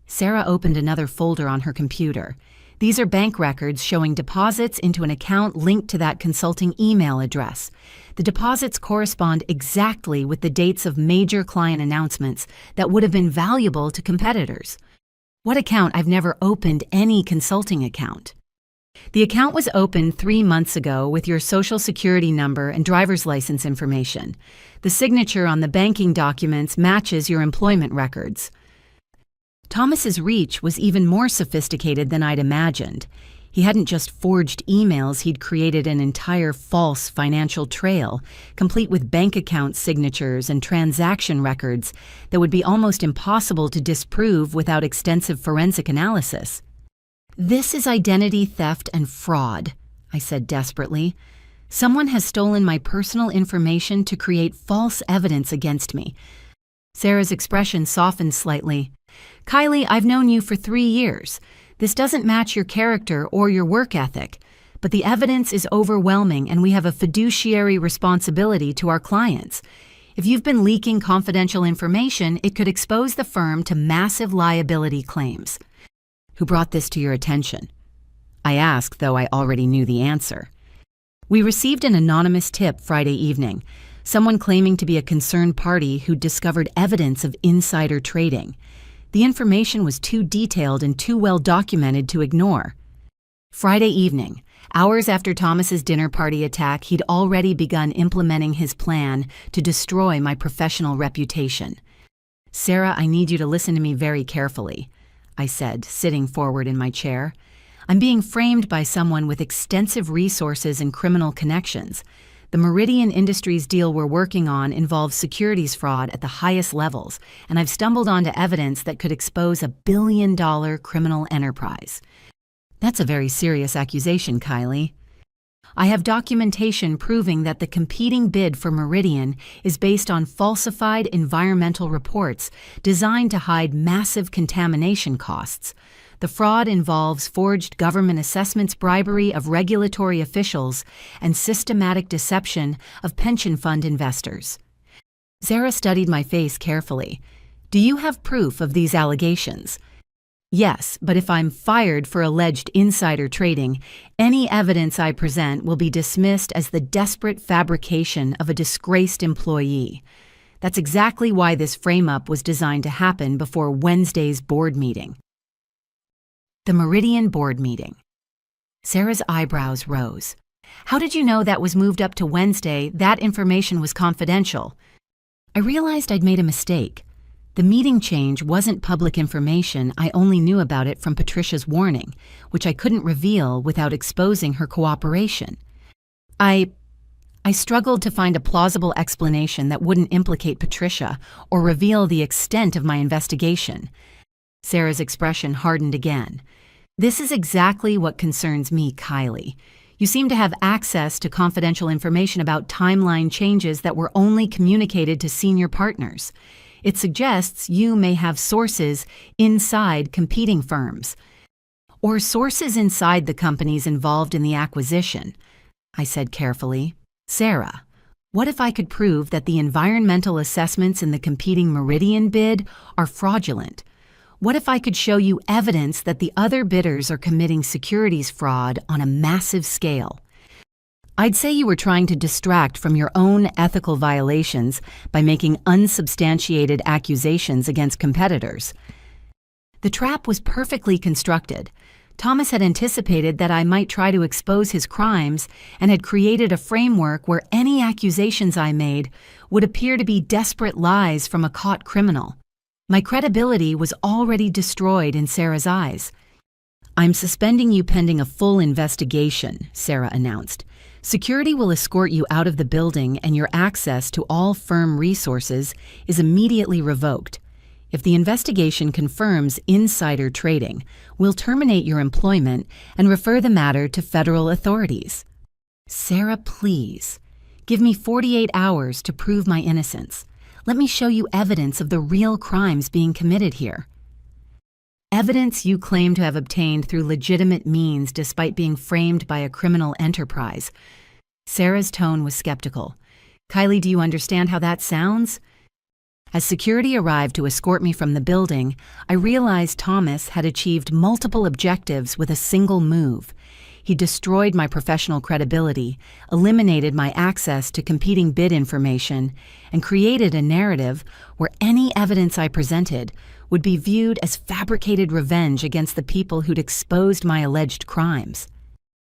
Sarah opened another folder on her computer. These are bank records showing deposits into an account linked to that consulting email address. The deposits correspond exactly with the dates of major client announcements that would have been valuable to competitors. What account? I've never opened any consulting account. The account was opened 3 months ago with your social security number and driver's license information. The signature on the banking documents matches your employment records. Thomas's reach was even more sophisticated than I'd imagined. He hadn't just forged emails, he'd created an entire false financial trail, complete with bank account signatures and transaction records that would be almost impossible to disprove without extensive forensic analysis. This is identity theft and fraud, I said desperately. Someone has stolen my personal information to create false evidence against me. Sarah's expression softened slightly. Kylie, I've known you for 3 years. This doesn't match your character or your work ethic, but the evidence is overwhelming and we have a fiduciary responsibility to our clients. If you've been leaking confidential information, it could expose the firm to massive liability claims. Who brought this to your attention? I asked, though I already knew the answer. We received an anonymous tip Friday evening, someone claiming to be a concerned party who discovered evidence of insider trading. The information was too detailed and too well documented to ignore. Friday evening, hours after Thomas's dinner party attack, he'd already begun implementing his plan to destroy my professional reputation. Sarah, I need you to listen to me very carefully, I said, sitting forward in my chair. I'm being framed by someone with extensive resources and criminal connections. The Meridian Industries deal we're working on involves securities fraud at the highest levels, and I've stumbled onto evidence that could expose a billion-dollar criminal enterprise. That's a very serious accusation, Kylie. I have documentation proving that the competing bid for Meridian is based on falsified environmental reports designed to hide massive contamination costs. The fraud involves forged government assessments, bribery of regulatory officials, and systematic deception of pension fund investors. Sarah studied my face carefully. Do you have proof of these allegations? Yes, but if I'm fired for alleged insider trading, any evidence I present will be dismissed as the desperate fabrication of a disgraced employee. That's exactly why this frame-up was designed to happen before Wednesday's board meeting. The Meridian board meeting. Sarah's eyebrows rose. How did you know that was moved up to Wednesday? That information was confidential. I realized I'd made a mistake. The meeting change wasn't public information. I only knew about it from Patricia's warning, which I couldn't reveal without exposing her cooperation. I struggled to find a plausible explanation that wouldn't implicate Patricia or reveal the extent of my investigation. Sarah's expression hardened again. This is exactly what concerns me, Kylie. You seem to have access to confidential information about timeline changes that were only communicated to senior partners. It suggests you may have sources inside competing firms, or sources inside the companies involved in the acquisition, I said carefully. Sarah, what if I could prove that the environmental assessments in the competing Meridian bid are fraudulent? What if I could show you evidence that the other bidders are committing securities fraud on a massive scale? I'd say you were trying to distract from your own ethical violations by making unsubstantiated accusations against competitors. The trap was perfectly constructed. Thomas had anticipated that I might try to expose his crimes and had created a framework where any accusations I made would appear to be desperate lies from a caught criminal. My credibility was already destroyed in Sarah's eyes. "I'm suspending you pending a full investigation," Sarah announced. "Security will escort you out of the building and your access to all firm resources is immediately revoked. If the investigation confirms insider trading, we'll terminate your employment and refer the matter to federal authorities." "Sarah, please. Give me 48 hours to prove my innocence. Let me show you evidence of the real crimes being committed here." "Evidence you claim to have obtained through legitimate means despite being framed by a criminal enterprise." Sarah's tone was skeptical. "Kylie, do you understand how that sounds?" As security arrived to escort me from the building, I realized Thomas had achieved multiple objectives with a single move. He destroyed my professional credibility, eliminated my access to competing bid information, and created a narrative where any evidence I presented would be viewed as fabricated revenge against the people who'd exposed my alleged crimes.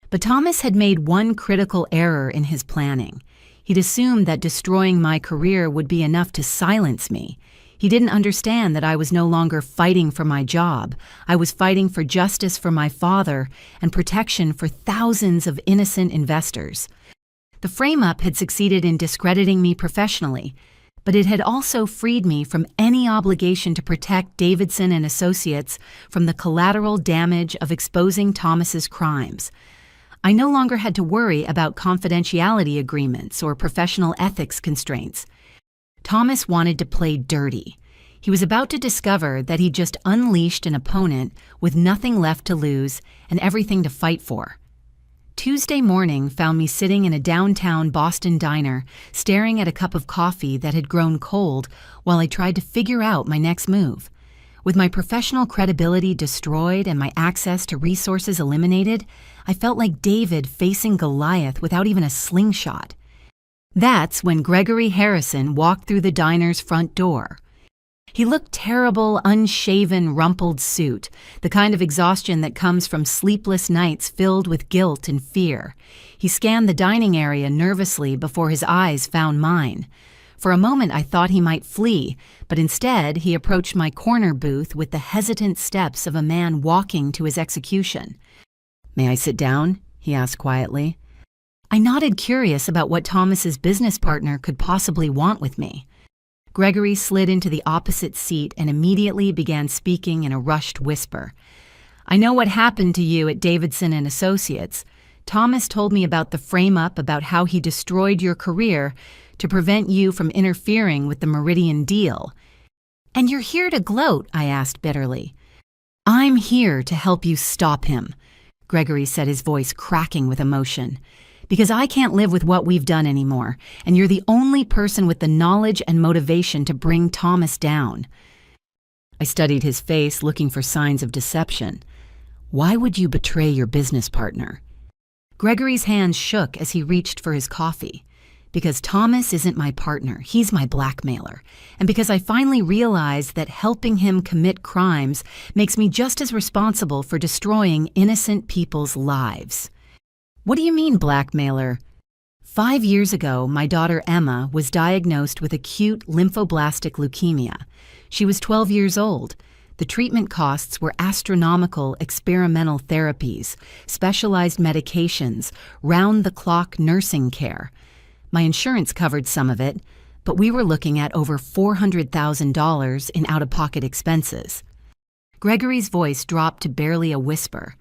But Thomas had made one critical error in his planning. He'd assumed that destroying my career would be enough to silence me. He didn't understand that I was no longer fighting for my job. I was fighting for justice for my father and protection for thousands of innocent investors. The frame-up had succeeded in discrediting me professionally, but it had also freed me from any obligation to protect Davidson and Associates from the collateral damage of exposing Thomas's crimes. I no longer had to worry about confidentiality agreements or professional ethics constraints. Thomas wanted to play dirty. He was about to discover that he'd just unleashed an opponent with nothing left to lose and everything to fight for. Tuesday morning found me sitting in a downtown Boston diner, staring at a cup of coffee that had grown cold while I tried to figure out my next move. With my professional credibility destroyed and my access to resources eliminated, I felt like David facing Goliath without even a slingshot. That's when Gregory Harrison walked through the diner's front door. He looked terrible, unshaven, rumpled suit, the kind of exhaustion that comes from sleepless nights filled with guilt and fear. He scanned the dining area nervously before his eyes found mine. For a moment I thought he might flee, but instead he approached my corner booth with the hesitant steps of a man walking to his execution. "May I sit down?" he asked quietly. I nodded, curious about what Thomas's business partner could possibly want with me. Gregory slid into the opposite seat and immediately began speaking in a rushed whisper. "I know what happened to you at Davidson and Associates. Thomas told me about the frame-up about how he destroyed your career to prevent you from interfering with the Meridian deal." "And you're here to gloat?" I asked bitterly. "I'm here to help you stop him," Gregory said, his voice cracking with emotion. "Because I can't live with what we've done anymore, and you're the only person with the knowledge and motivation to bring Thomas down." I studied his face, looking for signs of deception. "Why would you betray your business partner?" Gregory's hands shook as he reached for his coffee. "Because Thomas isn't my partner, he's my blackmailer. And because I finally realized that helping him commit crimes makes me just as responsible for destroying innocent people's lives." "What do you mean, blackmailer?" 5 years ago, my daughter Emma was diagnosed with acute lymphoblastic leukemia. She was 12 years old. The treatment costs were astronomical: experimental therapies, specialized medications, round-the-clock nursing care. My insurance covered some of it, but we were looking at over $400,000 in out-of-pocket expenses. Gregory's voice dropped to barely a whisper.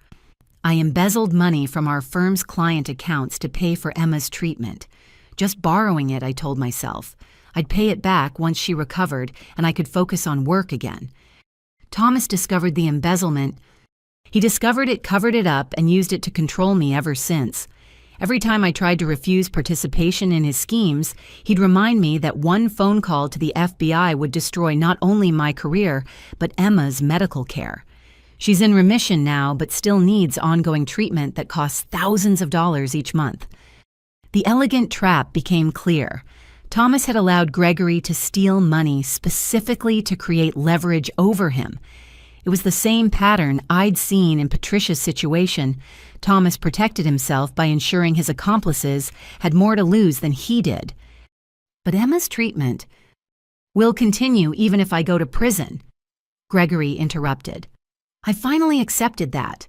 "I embezzled money from our firm's client accounts to pay for Emma's treatment. Just borrowing it, I told myself. I'd pay it back once she recovered and I could focus on work again. Thomas discovered the embezzlement. He discovered it, covered it up, and used it to control me ever since. Every time I tried to refuse participation in his schemes, he'd remind me that one phone call to the FBI would destroy not only my career, but Emma's medical care. She's in remission now, but still needs ongoing treatment that costs thousands of dollars each month." The elegant trap became clear. Thomas had allowed Gregory to steal money specifically to create leverage over him. It was the same pattern I'd seen in Patricia's situation. Thomas protected himself by ensuring his accomplices had more to lose than he did. But Emma's treatment will continue even if I go to prison, Gregory interrupted. I finally accepted that.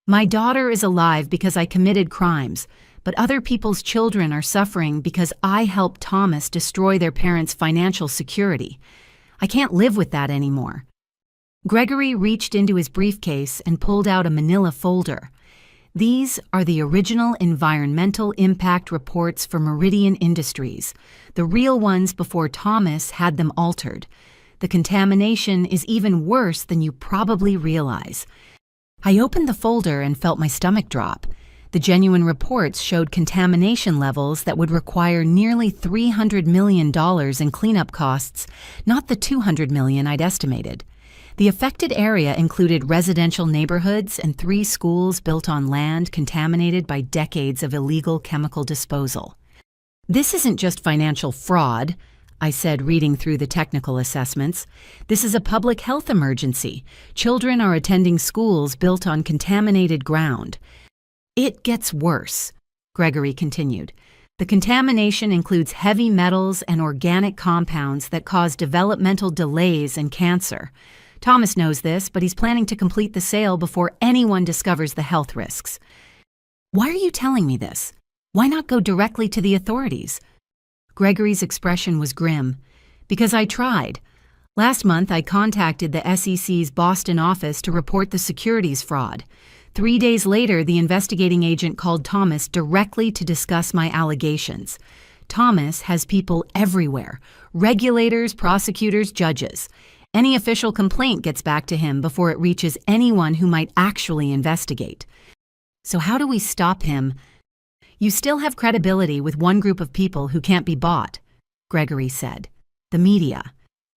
My daughter is alive because I committed crimes, but other people's children are suffering because I helped Thomas destroy their parents' financial security. I can't live with that anymore. Gregory reached into his briefcase and pulled out a manila folder. These are the original environmental impact reports for Meridian Industries, the real ones before Thomas had them altered. The contamination is even worse than you probably realize. I opened the folder and felt my stomach drop. The genuine reports showed contamination levels that would require nearly $300 million in cleanup costs, not the $200 million I'd estimated. The affected area included residential neighborhoods and 3 schools built on land contaminated by decades of illegal chemical disposal. This isn't just financial fraud, I said, reading through the technical assessments. This is a public health emergency. Children are attending schools built on contaminated ground. It gets worse, Gregory continued. The contamination includes heavy metals and organic compounds that cause developmental delays and cancer. Thomas knows this, but he's planning to complete the sale before anyone discovers the health risks. Why are you telling me this? Why not go directly to the authorities? Gregory's expression was grim. Because I tried. Last month, I contacted the SEC's Boston office to report the securities fraud. 3 days later, the investigating agent called Thomas directly to discuss my allegations. Thomas has people everywhere: regulators, prosecutors, judges. Any official complaint gets back to him before it reaches anyone who might actually investigate. So how do we stop him? You still have credibility with one group of people who can't be bought, Gregory said. The media.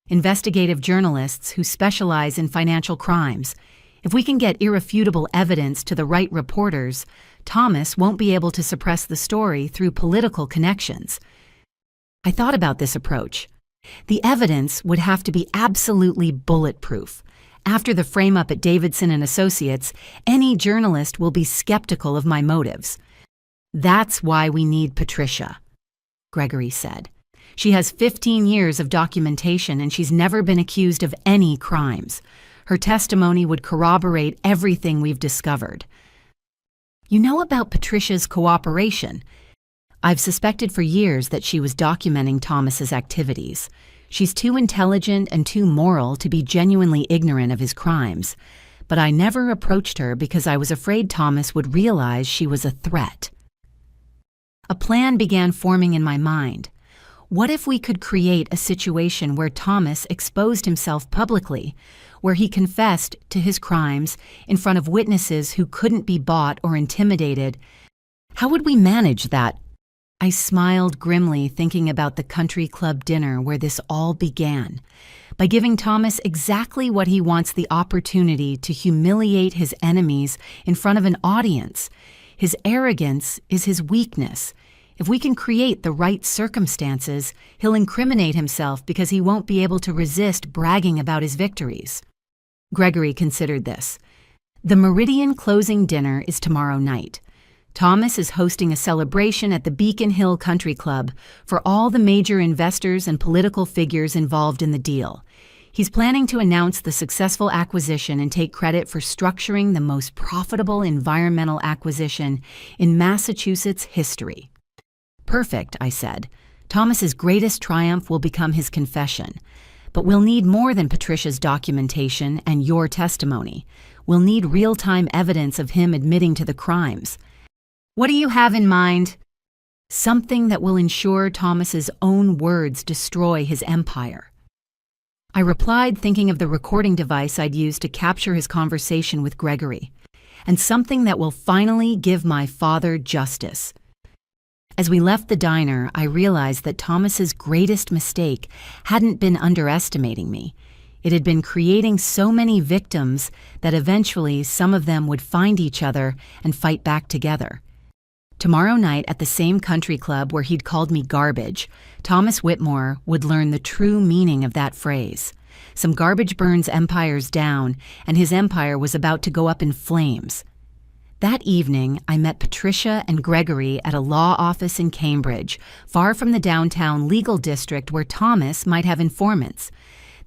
Investigative journalists who specialize in financial crimes. If we can get irrefutable evidence to the right reporters, Thomas won't be able to suppress the story through political connections. I thought about this approach. The evidence would have to be absolutely bulletproof. After the frame-up at Davidson and Associates, any journalist will be skeptical of my motives. That's why we need Patricia, Gregory said. She has 15 years of documentation and she's never been accused of any crimes. Her testimony would corroborate everything we've discovered. You know about Patricia's cooperation. I've suspected for years that she was documenting Thomas's activities. She's too intelligent and too moral to be genuinely ignorant of his crimes. But I never approached her because I was afraid Thomas would realize she was a threat. A plan began forming in my mind. What if we could create a situation where Thomas exposed himself publicly, where he confessed to his crimes in front of witnesses who couldn't be bought or intimidated? How would we manage that? I smiled grimly, thinking about the country club dinner where this all began. By giving Thomas exactly what he wants, the opportunity to humiliate his enemies in front of an audience. His arrogance is his weakness. If we can create the right circumstances, he'll incriminate himself because he won't be able to resist bragging about his victories. Gregory considered this. The Meridian closing dinner is tomorrow night. Thomas is hosting a celebration at the Beacon Hill Country Club for all the major investors and political figures involved in the deal. He's planning to announce the successful acquisition and take credit for structuring the most profitable environmental acquisition in Massachusetts history. Perfect, I said. Thomas's greatest triumph will become his confession. But we'll need more than Patricia's documentation and your testimony. We'll need real-time evidence of him admitting to the crimes. What do you have in mind? Something that will ensure Thomas's own words destroy his empire. I replied, thinking of the recording device I'd used to capture his conversation with Gregory, and something that will finally give my father justice. As we left the diner, I realized that Thomas's greatest mistake hadn't been underestimating me. It had been creating so many victims that eventually some of them would find each other and fight back together. Tomorrow night at the same country club where he'd called me garbage, Thomas Whitmore would learn the true meaning of that phrase. Some garbage burns empires down, and his empire was about to go up in flames. That evening, I met Patricia and Gregory at a law office in Cambridge, far from the downtown legal district where Thomas might have informants.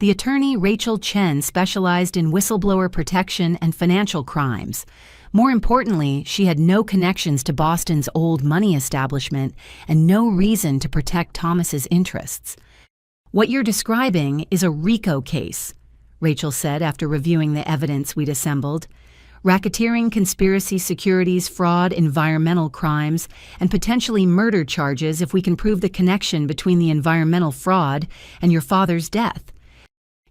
The attorney Rachel Chen specialized in whistleblower protection and financial crimes. More importantly, she had no connections to Boston's old money establishment and no reason to protect Thomas's interests. "What you're describing is a RICO case," Rachel said after reviewing the evidence we'd assembled. "Racketeering, conspiracy, securities, fraud, environmental crimes, and potentially murder charges if we can prove the connection between the environmental fraud and your father's death."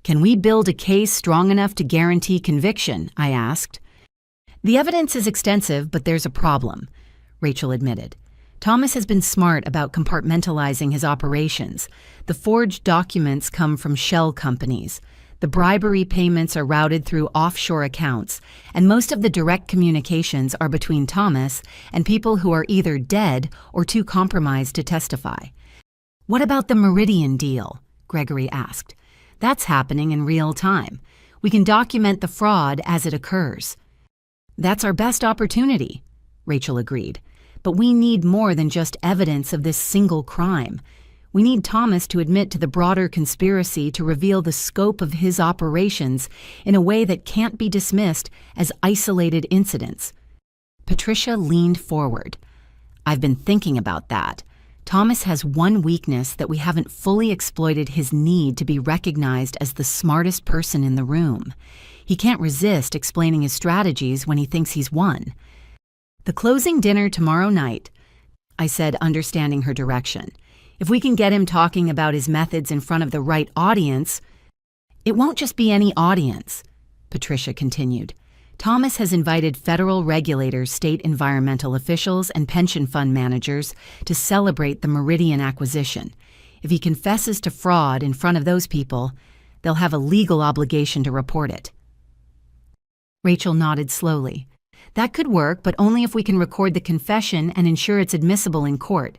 "Can we build a case strong enough to guarantee conviction?" I asked. "The evidence is extensive, but there's a problem," Rachel admitted. "Thomas has been smart about compartmentalizing his operations. The forged documents come from shell companies. The bribery payments are routed through offshore accounts, and most of the direct communications are between Thomas and people who are either dead or too compromised to testify." "What about the Meridian deal?" Gregory asked. "That's happening in real time. We can document the fraud as it occurs." "That's our best opportunity," Rachel agreed. "But we need more than just evidence of this single crime. We need Thomas to admit to the broader conspiracy to reveal the scope of his operations in a way that can't be dismissed as isolated incidents." Patricia leaned forward. "I've been thinking about that. Thomas has one weakness that we haven't fully exploited: his need to be recognized as the smartest person in the room. He can't resist explaining his strategies when he thinks he's won." "The closing dinner tomorrow night," I said, understanding her direction. "If we can get him talking about his methods in front of the right audience—" "It won't just be any audience," Patricia continued. "Thomas has invited federal regulators, state environmental officials, and pension fund managers to celebrate the Meridian acquisition. If he confesses to fraud in front of those people, they'll have a legal obligation to report it." Rachel nodded slowly. "That could work, but only if we can record the confession and ensure it's admissible in court.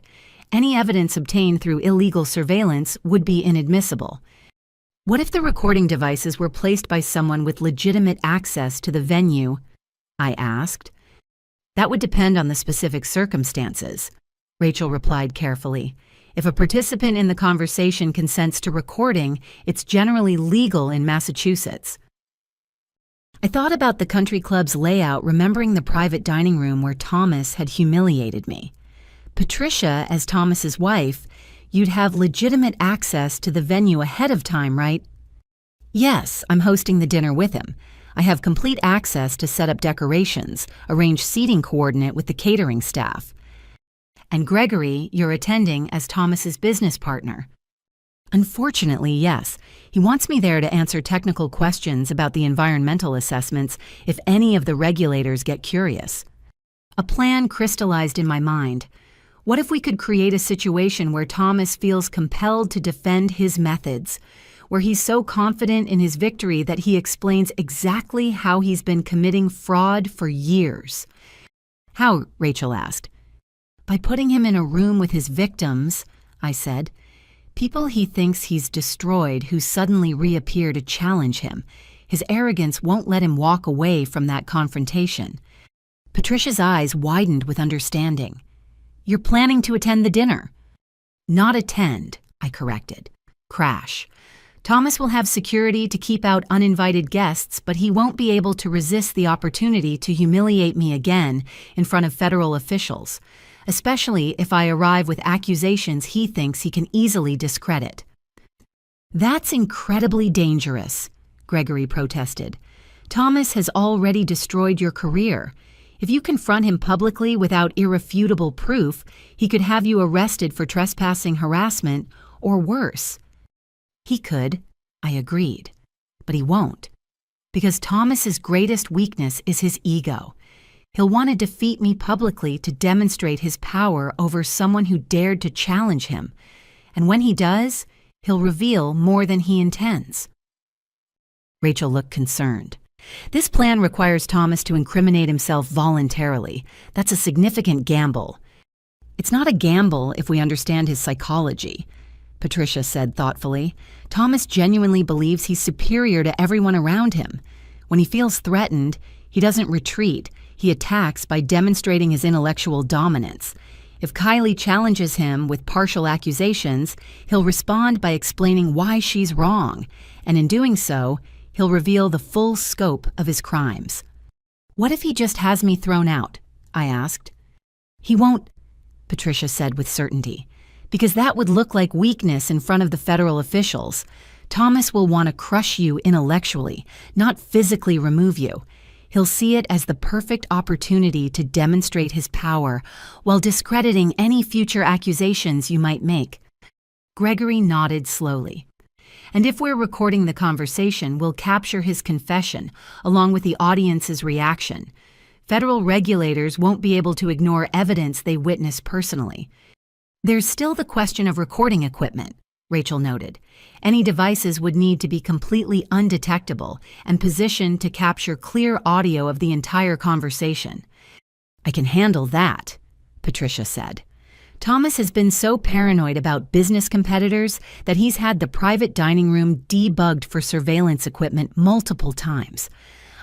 Any evidence obtained through illegal surveillance would be inadmissible." "What if the recording devices were placed by someone with legitimate access to the venue?" I asked. "That would depend on the specific circumstances," Rachel replied carefully. "If a participant in the conversation consents to recording, it's generally legal in Massachusetts." I thought about the country club's layout, remembering the private dining room where Thomas had humiliated me. "Patricia, as Thomas's wife, you'd have legitimate access to the venue ahead of time, right?" "Yes, I'm hosting the dinner with him. I have complete access to set up decorations, arrange seating coordinate with the catering staff." "And Gregory, you're attending as Thomas's business partner." "Unfortunately, yes. He wants me there to answer technical questions about the environmental assessments if any of the regulators get curious." A plan crystallized in my mind. What if we could create a situation where Thomas feels compelled to defend his methods, where he's so confident in his victory that he explains exactly how he's been committing fraud for years? "How?" Rachel asked. "By putting him in a room with his victims," I said. "People he thinks he's destroyed who suddenly reappear to challenge him. His arrogance won't let him walk away from that confrontation." Patricia's eyes widened with understanding. "You're planning to attend the dinner?" "Not attend," I corrected. "Crash. Thomas will have security to keep out uninvited guests, but he won't be able to resist the opportunity to humiliate me again in front of federal officials, especially if I arrive with accusations he thinks he can easily discredit." "That's incredibly dangerous," Gregory protested. "Thomas has already destroyed your career. If you confront him publicly without irrefutable proof, he could have you arrested for trespassing harassment, or worse." "He could," I agreed, "but he won't. Because Thomas's greatest weakness is his ego. He'll want to defeat me publicly to demonstrate his power over someone who dared to challenge him. And when he does, he'll reveal more than he intends." Rachel looked concerned. "This plan requires Thomas to incriminate himself voluntarily. That's a significant gamble." "It's not a gamble if we understand his psychology." Patricia said thoughtfully. Thomas genuinely believes he's superior to everyone around him. When he feels threatened, he doesn't retreat. He attacks by demonstrating his intellectual dominance. If Kylie challenges him with partial accusations, he'll respond by explaining why she's wrong, and in doing so, he'll reveal the full scope of his crimes. "What if he just has me thrown out?" I asked. "He won't," Patricia said with certainty, "because that would look like weakness in front of the federal officials. Thomas will want to crush you intellectually, not physically remove you. He'll see it as the perfect opportunity to demonstrate his power while discrediting any future accusations you might make." Gregory nodded slowly. "And if we're recording the conversation, we'll capture his confession, along with the audience's reaction. Federal regulators won't be able to ignore evidence they witness personally." "There's still the question of recording equipment," Rachel noted. "Any devices would need to be completely undetectable and positioned to capture clear audio of the entire conversation." "I can handle that," Patricia said. "Thomas has been so paranoid about business competitors that he's had the private dining room debugged for surveillance equipment multiple times.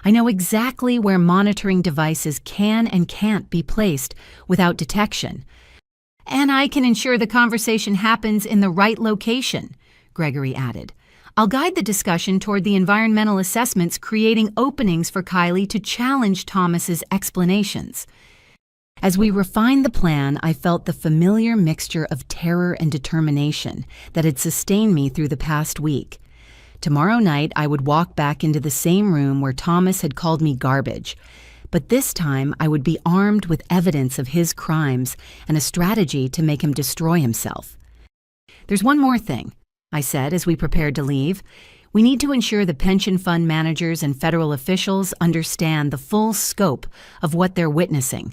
I know exactly where monitoring devices can and can't be placed without detection. And I can ensure the conversation happens in the right location," Gregory added. "I'll guide the discussion toward the environmental assessments, creating openings for Kylie to challenge Thomas's explanations." As we refined the plan, I felt the familiar mixture of terror and determination that had sustained me through the past week. Tomorrow night, I would walk back into the same room where Thomas had called me garbage. But this time, I would be armed with evidence of his crimes and a strategy to make him destroy himself. "There's one more thing," I said as we prepared to leave. "We need to ensure the pension fund managers and federal officials understand the full scope of what they're witnessing.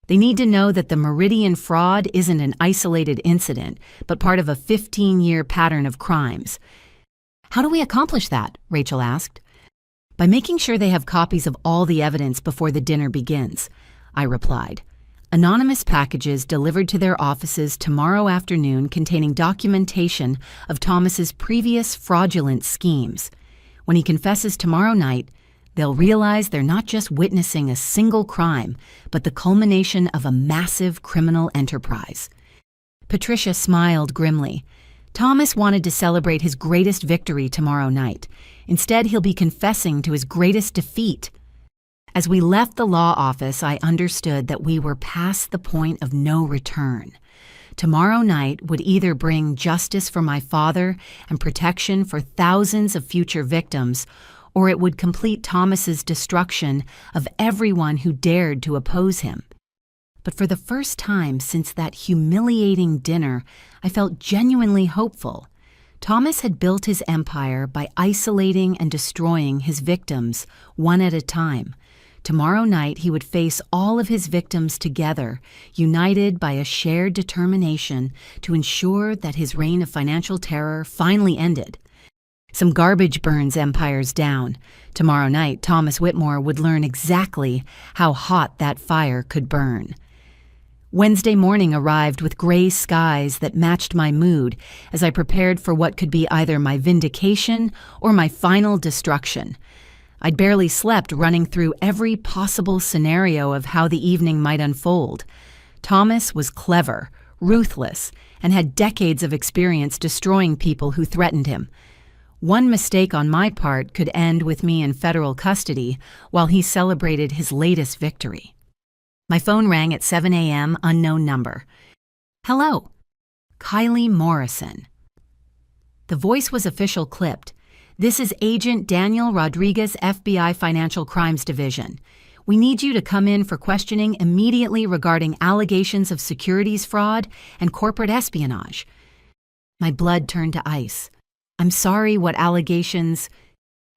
They need to know that the Meridian fraud isn't an isolated incident, but part of a 15-year pattern of crimes." "How do we accomplish that?" Rachel asked. "By making sure they have copies of all the evidence before the dinner begins," I replied. "Anonymous packages delivered to their offices tomorrow afternoon containing documentation of Thomas's previous fraudulent schemes. When he confesses tomorrow night, they'll realize they're not just witnessing a single crime, but the culmination of a massive criminal enterprise." Patricia smiled grimly. "Thomas wanted to celebrate his greatest victory tomorrow night. Instead, he'll be confessing to his greatest defeat." As we left the law office, I understood that we were past the point of no return. Tomorrow night would either bring justice for my father and protection for thousands of future victims, or it would complete Thomas's destruction of everyone who dared to oppose him. But for the first time since that humiliating dinner, I felt genuinely hopeful. Thomas had built his empire by isolating and destroying his victims, one at a time. Tomorrow night he would face all of his victims together, united by a shared determination to ensure that his reign of financial terror finally ended. Some garbage burns empires down. Tomorrow night, Thomas Whitmore would learn exactly how hot that fire could burn. Wednesday morning arrived with gray skies that matched my mood as I prepared for what could be either my vindication or my final destruction. I'd barely slept, running through every possible scenario of how the evening might unfold. Thomas was clever, ruthless, and had decades of experience destroying people who threatened him. One mistake on my part could end with me in federal custody while he celebrated his latest victory. My phone rang at 7 a.m., unknown number. "Hello, Kylie Morrison." The voice was official clipped. "This is Agent Daniel Rodriguez, FBI Financial Crimes Division. We need you to come in for questioning immediately regarding allegations of securities fraud and corporate espionage." My blood turned to ice. "I'm sorry, what allegations?"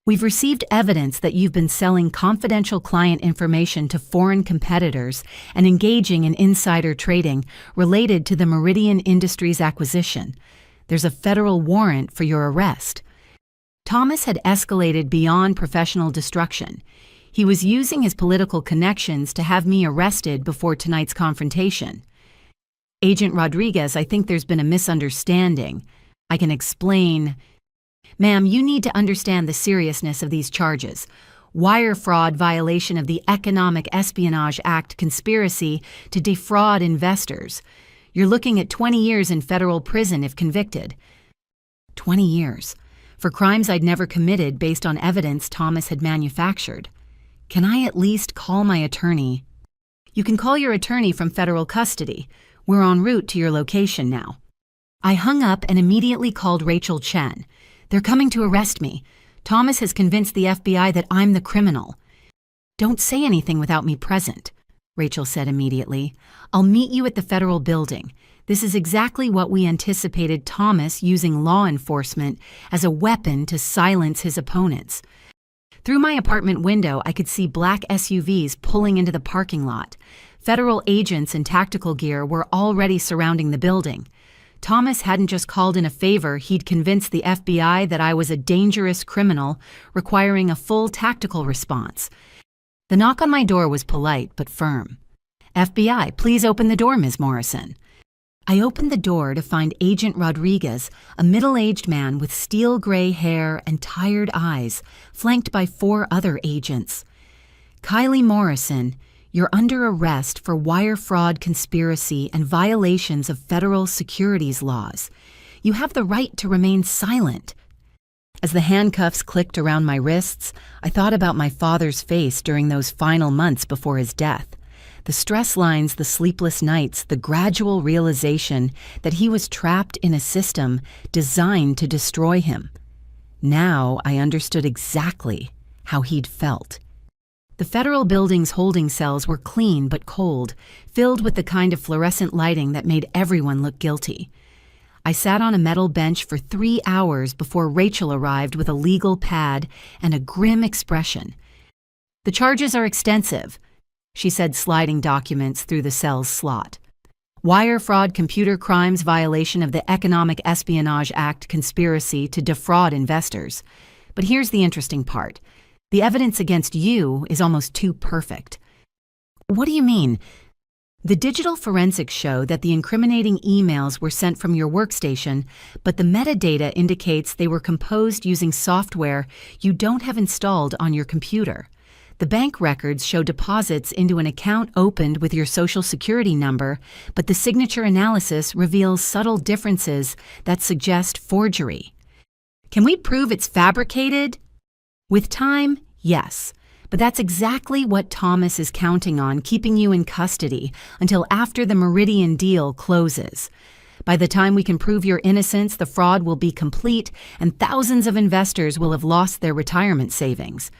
"We've received evidence that you've been selling confidential client information to foreign competitors and engaging in insider trading related to the Meridian Industries acquisition. There's a federal warrant for your arrest." Thomas had escalated beyond professional destruction. He was using his political connections to have me arrested before tonight's confrontation. "Agent Rodriguez, I think there's been a misunderstanding." I can explain. Ma'am, you need to understand the seriousness of these charges. Wire fraud violation of the Economic Espionage Act conspiracy to defraud investors. You're looking at 20 years in federal prison if convicted. 20 years. For crimes I'd never committed based on evidence Thomas had manufactured. Can I at least call my attorney? You can call your attorney from federal custody. We're en route to your location now. I hung up and immediately called Rachel Chen. They're coming to arrest me. Thomas has convinced the FBI that I'm the criminal. Don't say anything without me present, Rachel said immediately. I'll meet you at the federal building. This is exactly what we anticipated Thomas using law enforcement as a weapon to silence his opponents. Through my apartment window, I could see black SUVs pulling into the parking lot. Federal agents in tactical gear were already surrounding the building. Thomas hadn't just called in a favor, he'd convinced the FBI that I was a dangerous criminal requiring a full tactical response. The knock on my door was polite but firm. FBI, please open the door, Ms. Morrison. I opened the door to find Agent Rodriguez, a middle-aged man with steel gray hair and tired eyes, flanked by 4 other agents. Kylie Morrison, you're under arrest for wire fraud conspiracy and violations of federal securities laws. You have the right to remain silent. As the handcuffs clicked around my wrists, I thought about my father's face during those final months before his death. The stress lines, the sleepless nights, the gradual realization that he was trapped in a system designed to destroy him. Now I understood exactly how he'd felt. The federal building's holding cells were clean but cold, filled with the kind of fluorescent lighting that made everyone look guilty. I sat on a metal bench for 3 hours before Rachel arrived with a legal pad and a grim expression. The charges are extensive, she said, sliding documents through the cell's slot. Wire fraud, computer crimes, violation of the Economic Espionage Act conspiracy to defraud investors. But here's the interesting part. The evidence against you is almost too perfect. What do you mean? The digital forensics show that the incriminating emails were sent from your workstation, but the metadata indicates they were composed using software you don't have installed on your computer. The bank records show deposits into an account opened with your social security number, but the signature analysis reveals subtle differences that suggest forgery. Can we prove it's fabricated? With time, yes. But that's exactly what Thomas is counting on, keeping you in custody until after the Meridian deal closes. By the time we can prove your innocence, the fraud will be complete and thousands of investors will have lost their retirement savings.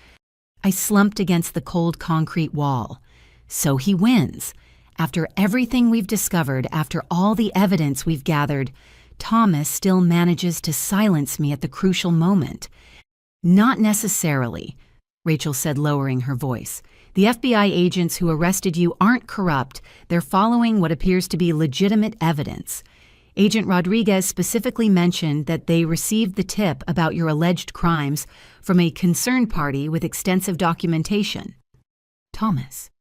I slumped against the cold concrete wall. So he wins. After everything we've discovered, after all the evidence we've gathered, Thomas still manages to silence me at the crucial moment. Not necessarily, Rachel said, lowering her voice. The FBI agents who arrested you aren't corrupt. They're following what appears to be legitimate evidence. Agent Rodriguez specifically mentioned that they received the tip about your alleged crimes from a concerned party with extensive documentation. Thomas.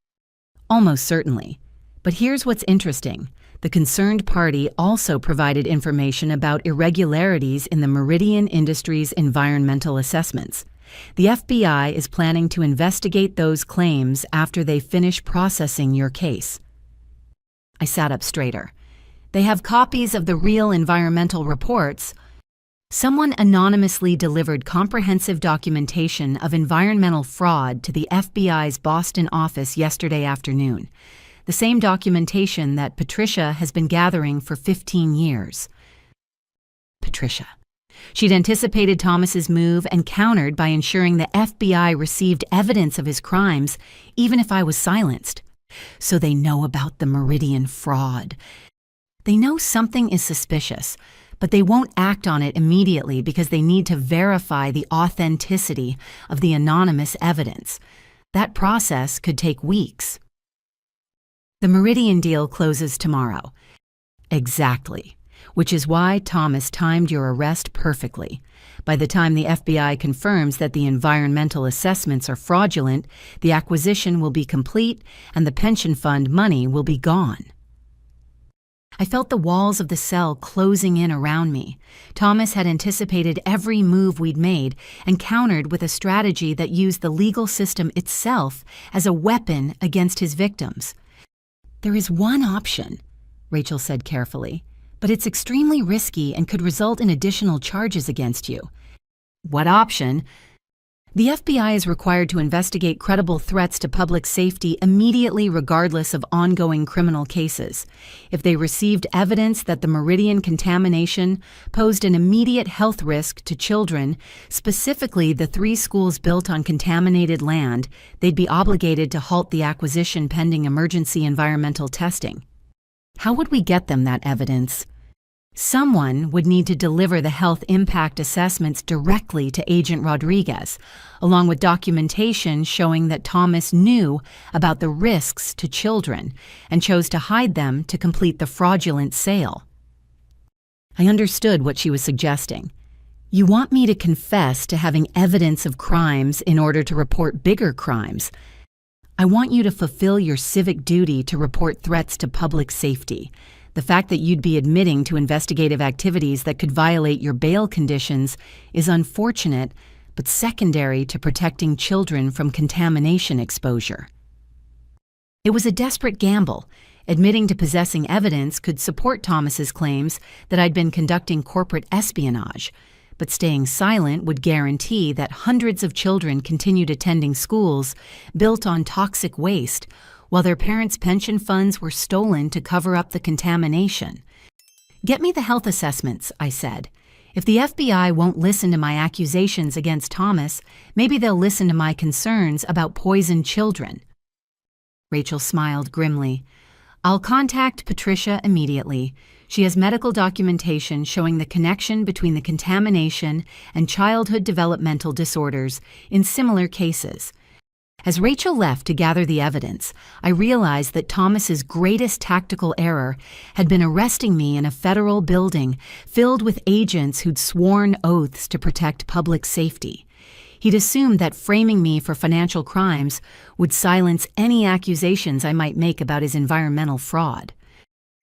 Almost certainly. But here's what's interesting. The concerned party also provided information about irregularities in the Meridian Industries' environmental assessments. The FBI is planning to investigate those claims after they finish processing your case. I sat up straighter. They have copies of the real environmental reports. Someone anonymously delivered comprehensive documentation of environmental fraud to the FBI's Boston office yesterday afternoon. The same documentation that Patricia has been gathering for 15 years. Patricia. She'd anticipated Thomas's move and countered by ensuring the FBI received evidence of his crimes, even if I was silenced. So they know about the Meridian fraud. They know something is suspicious, but they won't act on it immediately because they need to verify the authenticity of the anonymous evidence. That process could take weeks. The Meridian deal closes tomorrow. Exactly. Which is why Thomas timed your arrest perfectly. By the time the FBI confirms that the environmental assessments are fraudulent, the acquisition will be complete and the pension fund money will be gone. I felt the walls of the cell closing in around me. Thomas had anticipated every move we'd made and countered with a strategy that used the legal system itself as a weapon against his victims. "There is one option," Rachel said carefully, "but it's extremely risky and could result in additional charges against you." "What option?" "The FBI is required to investigate credible threats to public safety immediately regardless of ongoing criminal cases. If they received evidence that the Meridian contamination posed an immediate health risk to children, specifically the 3 schools built on contaminated land, they'd be obligated to halt the acquisition pending emergency environmental testing." "How would we get them that evidence?" "Someone would need to deliver the health impact assessments directly to Agent Rodriguez, along with documentation showing that Thomas knew about the risks to children and chose to hide them to complete the fraudulent sale." I understood what she was suggesting. "You want me to confess to having evidence of crimes in order to report bigger crimes. I want you to fulfill your civic duty to report threats to public safety. The fact that you'd be admitting to investigative activities that could violate your bail conditions is unfortunate, but secondary to protecting children from contamination exposure." It was a desperate gamble. Admitting to possessing evidence could support Thomas's claims that I'd been conducting corporate espionage, but staying silent would guarantee that hundreds of children continued attending schools built on toxic waste, while their parents' pension funds were stolen to cover up the contamination. "Get me the health assessments," I said. "If the FBI won't listen to my accusations against Thomas, maybe they'll listen to my concerns about poisoned children." Rachel smiled grimly. "I'll contact Patricia immediately. She has medical documentation showing the connection between the contamination and childhood developmental disorders in similar cases." As Rachel left to gather the evidence, I realized that Thomas's greatest tactical error had been arresting me in a federal building filled with agents who'd sworn oaths to protect public safety. He'd assumed that framing me for financial crimes would silence any accusations I might make about his environmental fraud.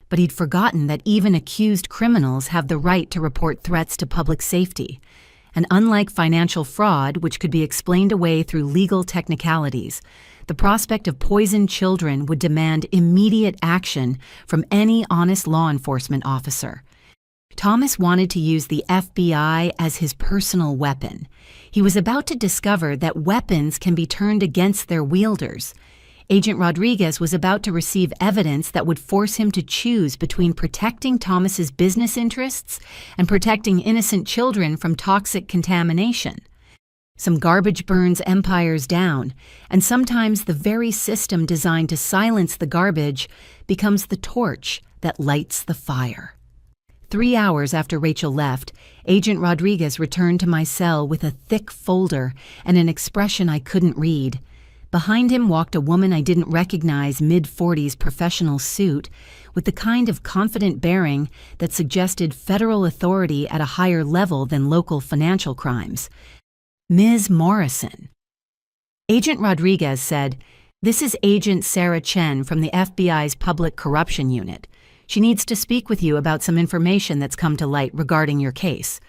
But he'd forgotten that even accused criminals have the right to report threats to public safety. And unlike financial fraud, which could be explained away through legal technicalities, the prospect of poisoned children would demand immediate action from any honest law enforcement officer. Thomas wanted to use the FBI as his personal weapon. He was about to discover that weapons can be turned against their wielders. Agent Rodriguez was about to receive evidence that would force him to choose between protecting Thomas's business interests and protecting innocent children from toxic contamination. Some garbage burns empires down, and sometimes the very system designed to silence the garbage becomes the torch that lights the fire. 3 hours after Rachel left, Agent Rodriguez returned to my cell with a thick folder and an expression I couldn't read. Behind him walked a woman I didn't recognize, mid-40s professional suit, with the kind of confident bearing that suggested federal authority at a higher level than local financial crimes. Ms. Morrison. Agent Rodriguez said, "This is Agent Sarah Chen from the FBI's Public Corruption Unit. She needs to speak with you about some information that's come to light regarding your case."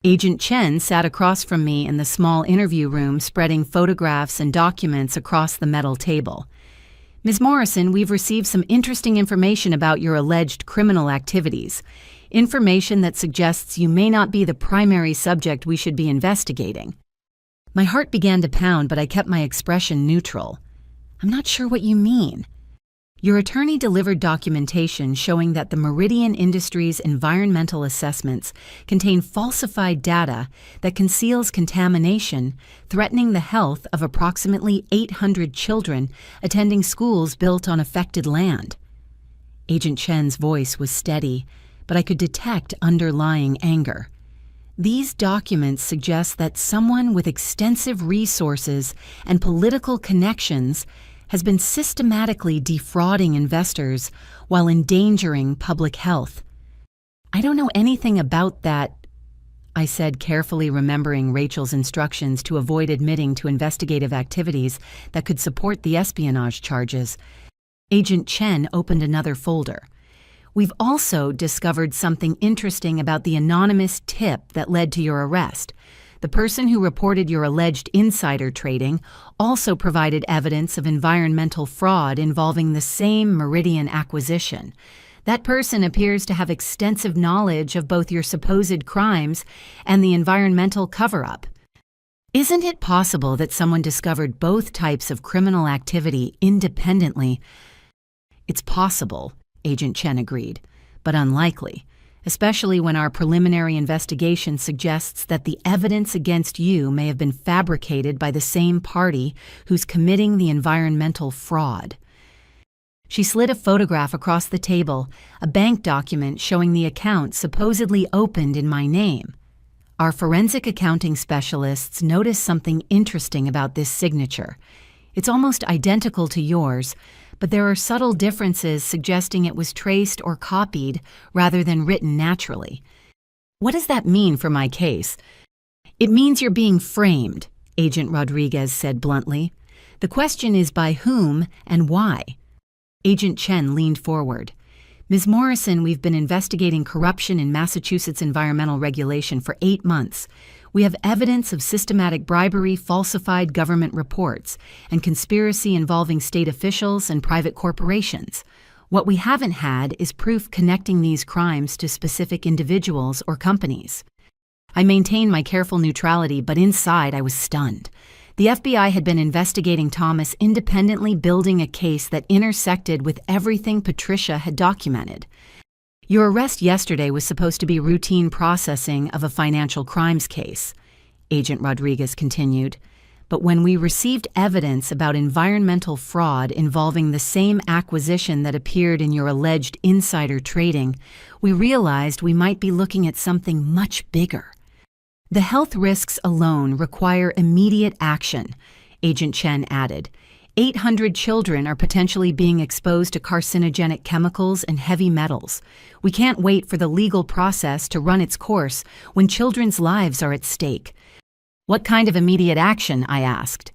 Agent Chen sat across from me in the small interview room, spreading photographs and documents across the metal table. "Ms. Morrison, we've received some interesting information about your alleged criminal activities. Information that suggests you may not be the primary subject we should be investigating." My heart began to pound, but I kept my expression neutral. "I'm not sure what you mean." "Your attorney delivered documentation showing that the Meridian Industries' environmental assessments contain falsified data that conceals contamination, threatening the health of approximately 800 children attending schools built on affected land." Agent Chen's voice was steady, but I could detect underlying anger. "These documents suggest that someone with extensive resources and political connections has been systematically defrauding investors while endangering public health." "I don't know anything about that," I said, carefully remembering Rachel's instructions to avoid admitting to investigative activities that could support the espionage charges. Agent Chen opened another folder. We've also discovered something interesting about the anonymous tip that led to your arrest. The person who reported your alleged insider trading also provided evidence of environmental fraud involving the same Meridian acquisition. That person appears to have extensive knowledge of both your supposed crimes and the environmental cover-up. Isn't it possible that someone discovered both types of criminal activity independently? It's possible, Agent Chen agreed, but unlikely, especially when our preliminary investigation suggests that the evidence against you may have been fabricated by the same party who's committing the environmental fraud. She slid a photograph across the table, a bank document showing the account supposedly opened in my name. Our forensic accounting specialists noticed something interesting about this signature. It's almost identical to yours, but there are subtle differences suggesting it was traced or copied rather than written naturally. What does that mean for my case? It means you're being framed, Agent Rodriguez said bluntly. The question is by whom and why? Agent Chen leaned forward. Ms. Morrison, we've been investigating corruption in Massachusetts environmental regulation for 8 months. We have evidence of systematic bribery, falsified government reports, and conspiracy involving state officials and private corporations. What we haven't had is proof connecting these crimes to specific individuals or companies. I maintained my careful neutrality, but inside I was stunned. The FBI had been investigating Thomas, independently building a case that intersected with everything Patricia had documented. Your arrest yesterday was supposed to be routine processing of a financial crimes case, Agent Rodriguez continued. But when we received evidence about environmental fraud involving the same acquisition that appeared in your alleged insider trading, we realized we might be looking at something much bigger. The health risks alone require immediate action, Agent Chen added. 800 children are potentially being exposed to carcinogenic chemicals and heavy metals. We can't wait for the legal process to run its course when children's lives are at stake. What kind of immediate action? I asked.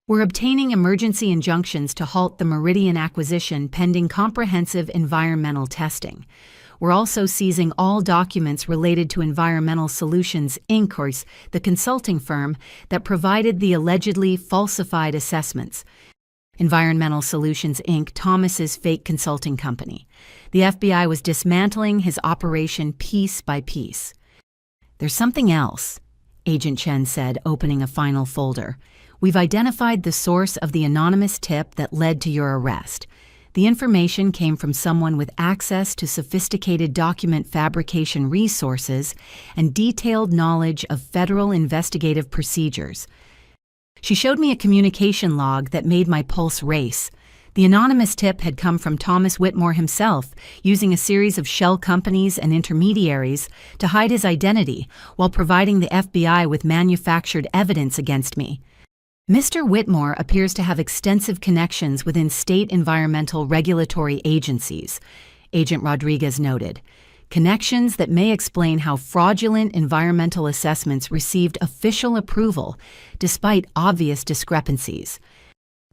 We're obtaining emergency injunctions to halt the Meridian acquisition pending comprehensive environmental testing. We're also seizing all documents related to Environmental Solutions, Inc., or the consulting firm that provided the allegedly falsified assessments. Environmental Solutions, Inc., Thomas's fake consulting company. The FBI was dismantling his operation piece by piece. There's something else, Agent Chen said, opening a final folder. We've identified the source of the anonymous tip that led to your arrest. The information came from someone with access to sophisticated document fabrication resources and detailed knowledge of federal investigative procedures. She showed me a communication log that made my pulse race. The anonymous tip had come from Thomas Whitmore himself, using a series of shell companies and intermediaries to hide his identity while providing the FBI with manufactured evidence against me. Mr. Whitmore appears to have extensive connections within state environmental regulatory agencies, Agent Rodriguez noted. Connections that may explain how fraudulent environmental assessments received official approval despite obvious discrepancies.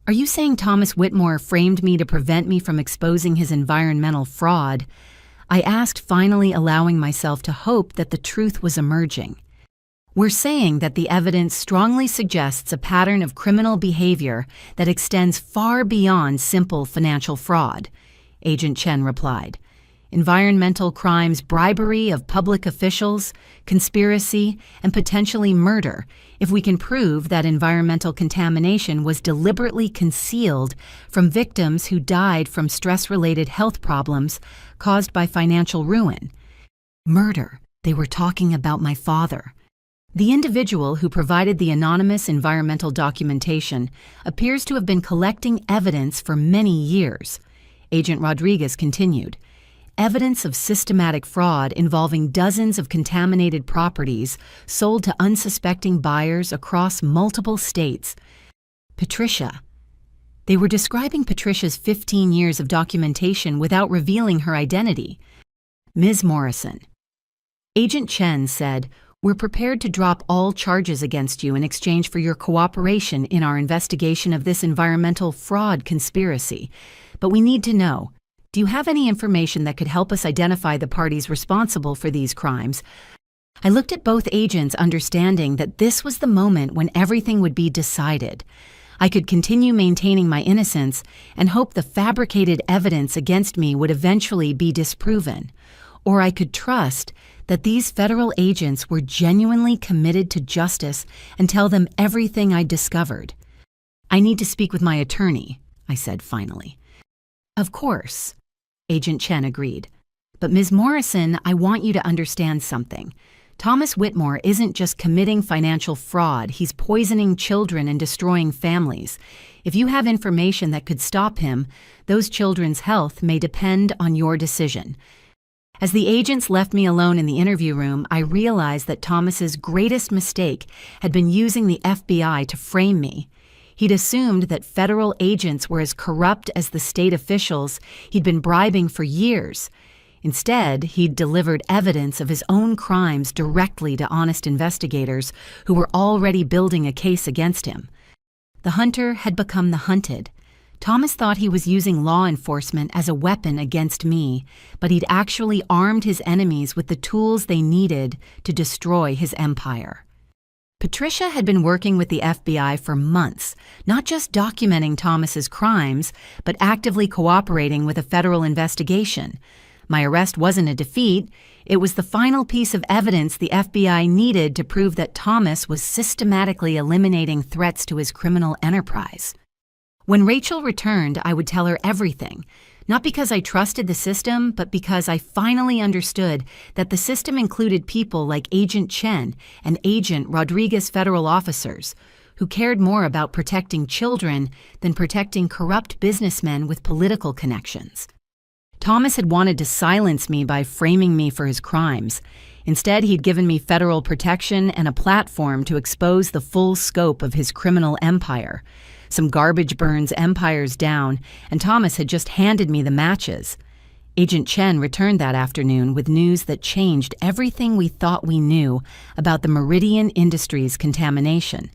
Are you saying Thomas Whitmore framed me to prevent me from exposing his environmental fraud? I asked, finally allowing myself to hope that the truth was emerging. We're saying that the evidence strongly suggests a pattern of criminal behavior that extends far beyond simple financial fraud, Agent Chen replied. Environmental crimes, bribery of public officials, conspiracy, and potentially murder, if we can prove that environmental contamination was deliberately concealed from victims who died from stress-related health problems caused by financial ruin. Murder. They were talking about my father. The individual who provided the anonymous environmental documentation appears to have been collecting evidence for many years, Agent Rodriguez continued. Evidence of systematic fraud involving dozens of contaminated properties sold to unsuspecting buyers across multiple states. Patricia. They were describing Patricia's 15 years of documentation without revealing her identity. Ms. Morrison. Agent Chen said, "We're prepared to drop all charges against you in exchange for your cooperation in our investigation of this environmental fraud conspiracy. But we need to know, Do you have any information that could help us identify the parties responsible for these crimes? I looked at both agents, understanding that this was the moment when everything would be decided. I could continue maintaining my innocence and hope the fabricated evidence against me would eventually be disproven. Or I could trust that these federal agents were genuinely committed to justice and tell them everything I'd discovered. "I need to speak with my attorney," I said finally. "Of course," Agent Chen agreed. "But Ms. Morrison, I want you to understand something. Thomas Whitmore isn't just committing financial fraud, he's poisoning children and destroying families. If you have information that could stop him, those children's health may depend on your decision." As the agents left me alone in the interview room, I realized that Thomas's greatest mistake had been using the FBI to frame me. He'd assumed that federal agents were as corrupt as the state officials he'd been bribing for years. Instead, he'd delivered evidence of his own crimes directly to honest investigators who were already building a case against him. The hunter had become the hunted. Thomas thought he was using law enforcement as a weapon against me, but he'd actually armed his enemies with the tools they needed to destroy his empire. Patricia had been working with the FBI for months, not just documenting Thomas's crimes, but actively cooperating with a federal investigation. My arrest wasn't a defeat. It was the final piece of evidence the FBI needed to prove that Thomas was systematically eliminating threats to his criminal enterprise. When Rachel returned, I would tell her everything, not because I trusted the system, but because I finally understood that the system included people like Agent Chen and Agent Rodriguez federal officers, who cared more about protecting children than protecting corrupt businessmen with political connections. Thomas had wanted to silence me by framing me for his crimes. Instead, he'd given me federal protection and a platform to expose the full scope of his criminal empire. Some garbage burns empires down, and Thomas had just handed me the matches. Agent Chen returned that afternoon with news that changed everything we thought we knew about the Meridian Industries contamination.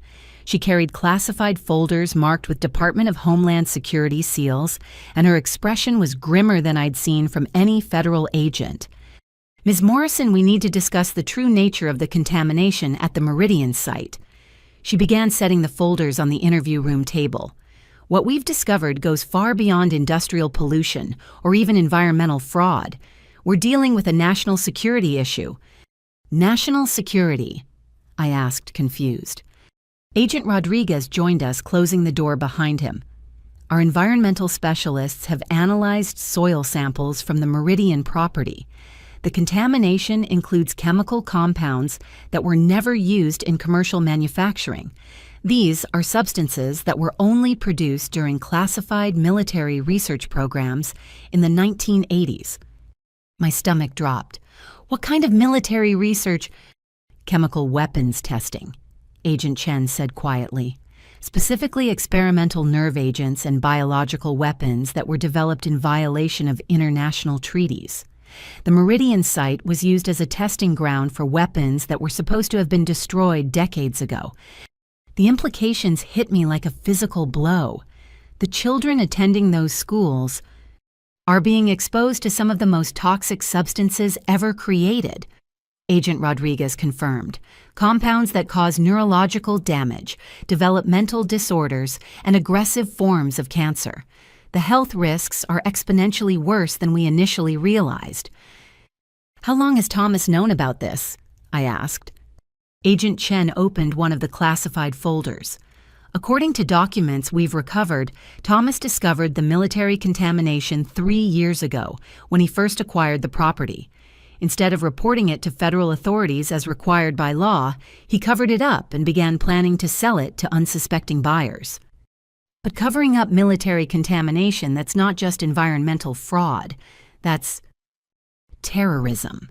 She carried classified folders marked with Department of Homeland Security seals, and her expression was grimmer than I'd seen from any federal agent. "Ms. Morrison, we need to discuss the true nature of the contamination at the Meridian site." She began setting the folders on the interview room table. "What we've discovered goes far beyond industrial pollution or even environmental fraud. We're dealing with a national security issue." "National security?" I asked, confused. Agent Rodriguez joined us, closing the door behind him. "Our environmental specialists have analyzed soil samples from the Meridian property. The contamination includes chemical compounds that were never used in commercial manufacturing. These are substances that were only produced during classified military research programs in the 1980s. My stomach dropped. "What kind of military research?" "Chemical weapons testing," Agent Chen said quietly. "Specifically experimental nerve agents and biological weapons that were developed in violation of international treaties. The Meridian site was used as a testing ground for weapons that were supposed to have been destroyed decades ago. The implications hit me like a physical blow. The children attending those schools are being exposed to some of the most toxic substances ever created," Agent Rodriguez confirmed. "Compounds that cause neurological damage, developmental disorders, and aggressive forms of cancer. The health risks are exponentially worse than we initially realized." "How long has Thomas known about this?" I asked. Agent Chen opened one of the classified folders. "According to documents we've recovered, Thomas discovered the military contamination 3 years ago when he first acquired the property. Instead of reporting it to federal authorities as required by law, he covered it up and began planning to sell it to unsuspecting buyers." "But covering up military contamination, that's not just environmental fraud. That's terrorism,"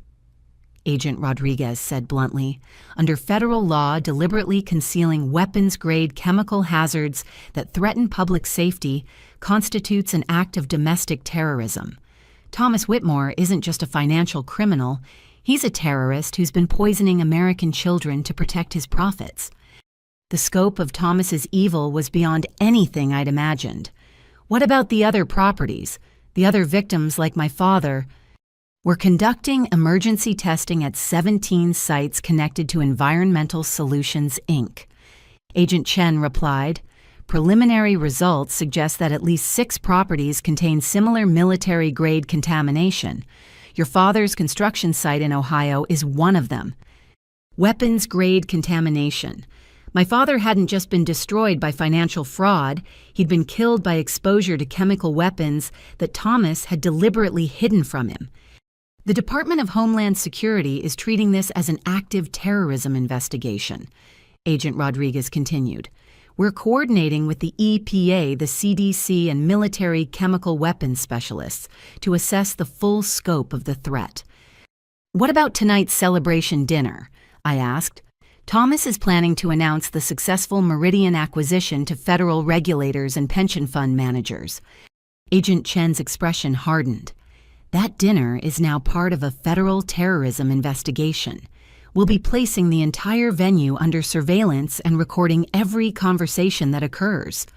Agent Rodriguez said bluntly. "Under federal law, deliberately concealing weapons-grade chemical hazards that threaten public safety constitutes an act of domestic terrorism. Thomas Whitmore isn't just a financial criminal. He's a terrorist who's been poisoning American children to protect his profits." The scope of Thomas's evil was beyond anything I'd imagined. "What about the other properties? The other victims, like my father, were conducting emergency testing at 17 sites connected to Environmental Solutions, Inc. Agent Chen replied, "Preliminary results suggest that at least 6 properties contain similar military-grade contamination. Your father's construction site in Ohio is one of them. Weapons-grade contamination. My father hadn't just been destroyed by financial fraud, he'd been killed by exposure to chemical weapons that Thomas had deliberately hidden from him. The Department of Homeland Security is treating this as an active terrorism investigation," Agent Rodriguez continued. "We're coordinating with the EPA, the CDC, and military chemical weapons specialists to assess the full scope of the threat." "What about tonight's celebration dinner?" I asked. "Thomas is planning to announce the successful Meridian acquisition to federal regulators and pension fund managers." Agent Chen's expression hardened. "That dinner is now part of a federal terrorism investigation. We'll be placing the entire venue under surveillance and recording every conversation that occurs.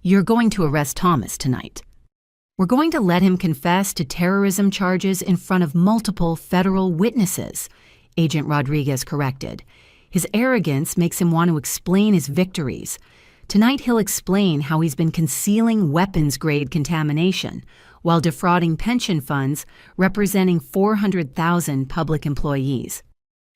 You're going to arrest Thomas tonight. We're going to let him confess to terrorism charges in front of multiple federal witnesses," Agent Rodriguez corrected. His arrogance makes him want to explain his victories. Tonight he'll explain how he's been concealing weapons-grade contamination while defrauding pension funds representing 400,000 public employees.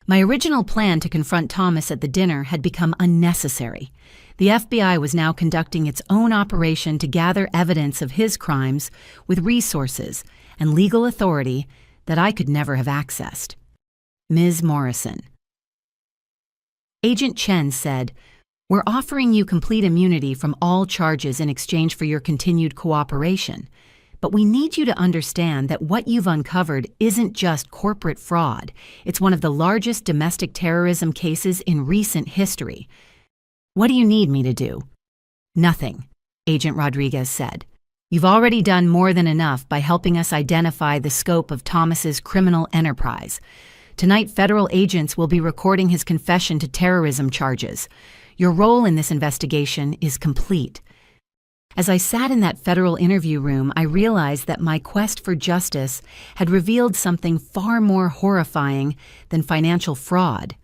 My original plan to confront Thomas at the dinner had become unnecessary. The FBI was now conducting its own operation to gather evidence of his crimes with resources and legal authority that I could never have accessed. Ms. Morrison. Agent Chen said, "We're offering you complete immunity from all charges in exchange for your continued cooperation. But we need you to understand that what you've uncovered isn't just corporate fraud. It's one of the largest domestic terrorism cases in recent history. What do you need me to do?" "Nothing," Agent Rodriguez said. "You've already done more than enough by helping us identify the scope of Thomas's criminal enterprise. Tonight, federal agents will be recording his confession to terrorism charges. Your role in this investigation is complete." As I sat in that federal interview room, I realized that my quest for justice had revealed something far more horrifying than financial fraud.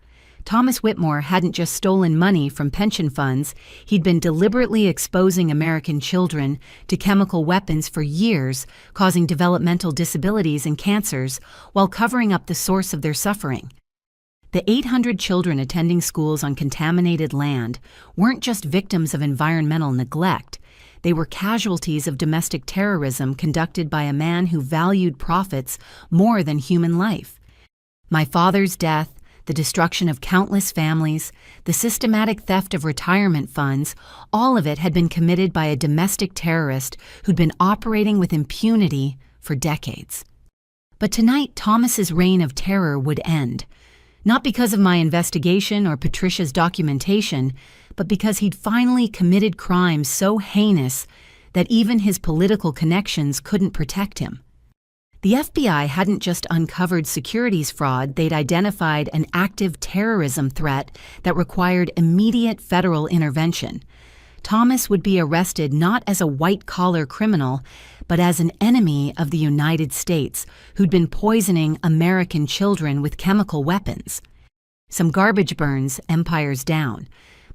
Thomas Whitmore hadn't just stolen money from pension funds, he'd been deliberately exposing American children to chemical weapons for years, causing developmental disabilities and cancers while covering up the source of their suffering. The 800 children attending schools on contaminated land weren't just victims of environmental neglect. They were casualties of domestic terrorism conducted by a man who valued profits more than human life. My father's death, the destruction of countless families, the systematic theft of retirement funds, all of it had been committed by a domestic terrorist who'd been operating with impunity for decades. But tonight, Thomas's reign of terror would end. Not because of my investigation or Patricia's documentation, but because he'd finally committed crimes so heinous that even his political connections couldn't protect him. The FBI hadn't just uncovered securities fraud, they'd identified an active terrorism threat that required immediate federal intervention. Thomas would be arrested not as a white-collar criminal, but as an enemy of the United States who'd been poisoning American children with chemical weapons. Some garbage burns empires down,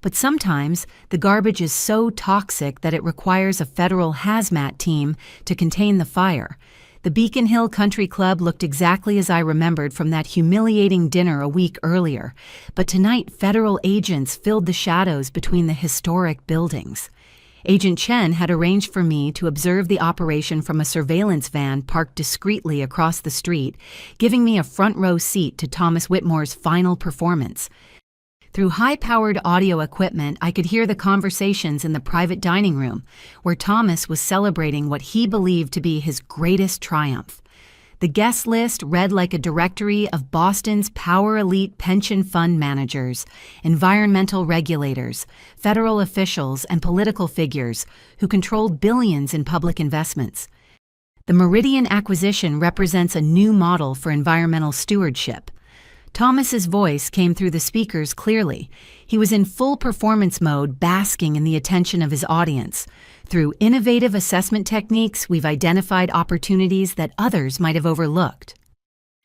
but sometimes the garbage is so toxic that it requires a federal hazmat team to contain the fire. The Beacon Hill Country Club looked exactly as I remembered from that humiliating dinner a week earlier, but tonight federal agents filled the shadows between the historic buildings. Agent Chen had arranged for me to observe the operation from a surveillance van parked discreetly across the street, giving me a front-row seat to Thomas Whitmore's final performance. Through high-powered audio equipment, I could hear the conversations in the private dining room, where Thomas was celebrating what he believed to be his greatest triumph. The guest list read like a directory of Boston's power elite pension fund managers, environmental regulators, federal officials, and political figures who controlled billions in public investments. The Meridian acquisition represents a new model for environmental stewardship. Thomas's voice came through the speakers clearly. He was in full performance mode, basking in the attention of his audience. Through innovative assessment techniques, we've identified opportunities that others might have overlooked.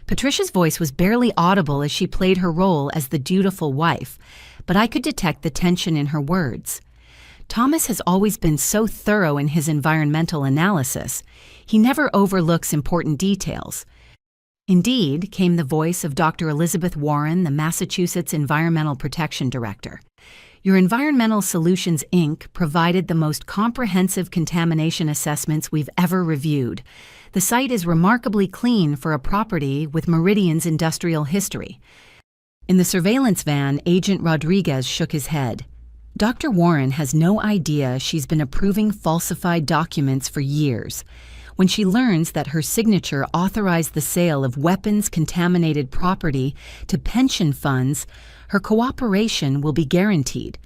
Patricia's voice was barely audible as she played her role as the dutiful wife, but I could detect the tension in her words. Thomas has always been so thorough in his environmental analysis. He never overlooks important details. Indeed, came the voice of Dr. Elizabeth Warren, the Massachusetts Environmental Protection Director. Your Environmental Solutions, Inc. provided the most comprehensive contamination assessments we've ever reviewed. The site is remarkably clean for a property with Meridian's industrial history. In the surveillance van, Agent Rodriguez shook his head. Dr. Warren has no idea she's been approving falsified documents for years. When she learns that her signature authorized the sale of weapons-contaminated property to pension funds, her cooperation will be guaranteed.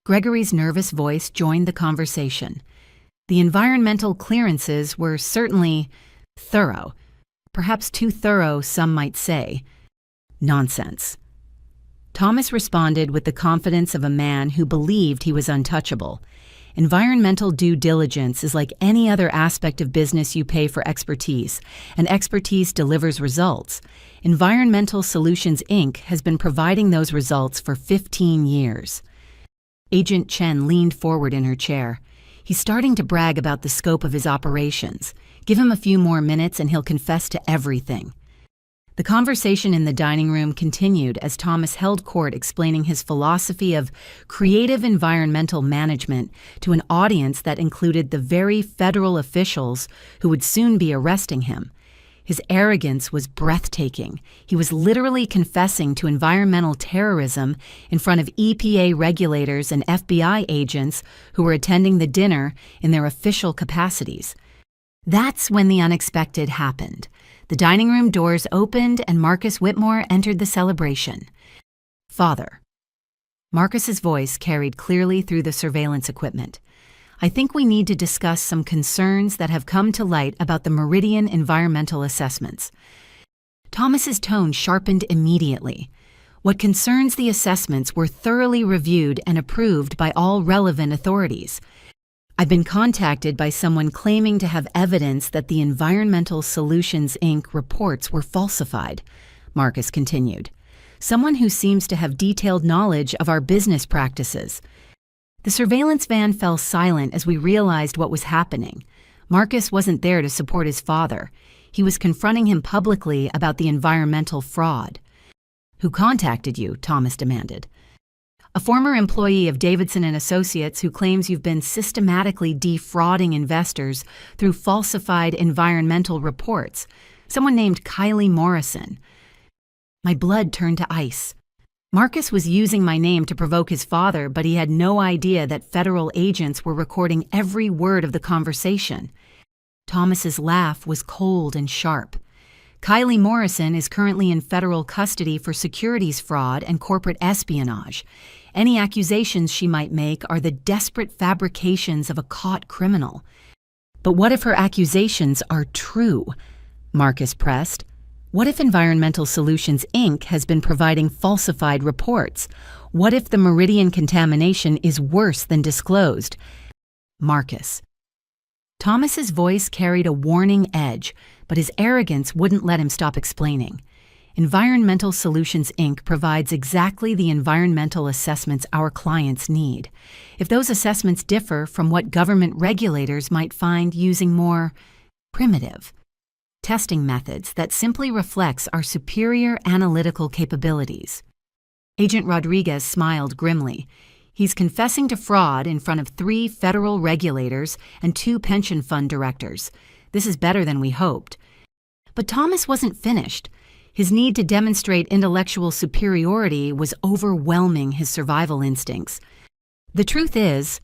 Gregory's nervous voice joined the conversation. The environmental clearances were certainly thorough. Perhaps too thorough, some might say. Nonsense. Thomas responded with the confidence of a man who believed he was untouchable. Environmental due diligence is like any other aspect of business you pay for expertise, and expertise delivers results. Environmental Solutions, Inc. has been providing those results for 15 years. Agent Chen leaned forward in her chair. He's starting to brag about the scope of his operations. Give him a few more minutes and he'll confess to everything. The conversation in the dining room continued as Thomas held court explaining his philosophy of creative environmental management to an audience that included the very federal officials who would soon be arresting him. His arrogance was breathtaking. He was literally confessing to environmental terrorism in front of EPA regulators and FBI agents who were attending the dinner in their official capacities. That's when the unexpected happened. The dining room doors opened and Marcus Whitmore entered the celebration. Father. Marcus's voice carried clearly through the surveillance equipment. I think we need to discuss some concerns that have come to light about the Meridian environmental assessments. Thomas's tone sharpened immediately. What concerns the assessments were thoroughly reviewed and approved by all relevant authorities. I've been contacted by someone claiming to have evidence that the Environmental Solutions, Inc. reports were falsified, Marcus continued. Someone who seems to have detailed knowledge of our business practices. The surveillance van fell silent as we realized what was happening. Marcus wasn't there to support his father. He was confronting him publicly about the environmental fraud. Who contacted you? Thomas demanded. A former employee of Davidson & Associates who claims you've been systematically defrauding investors through falsified environmental reports. Someone named Kylie Morrison. My blood turned to ice. Marcus was using my name to provoke his father, but he had no idea that federal agents were recording every word of the conversation. Thomas's laugh was cold and sharp. Kylie Morrison is currently in federal custody for securities fraud and corporate espionage. Any accusations she might make are the desperate fabrications of a caught criminal. But what if her accusations are true? Marcus pressed. What if Environmental Solutions, Inc. has been providing falsified reports? What if the Meridian contamination is worse than disclosed? Marcus. Thomas's voice carried a warning edge, but his arrogance wouldn't let him stop explaining. Environmental Solutions, Inc. provides exactly the environmental assessments our clients need. If those assessments differ from what government regulators might find using more primitive testing methods that simply reflects our superior analytical capabilities. Agent Rodriguez smiled grimly. He's confessing to fraud in front of 3 federal regulators and 2 pension fund directors. This is better than we hoped. But Thomas wasn't finished. His need to demonstrate intellectual superiority was overwhelming his survival instincts. The truth is,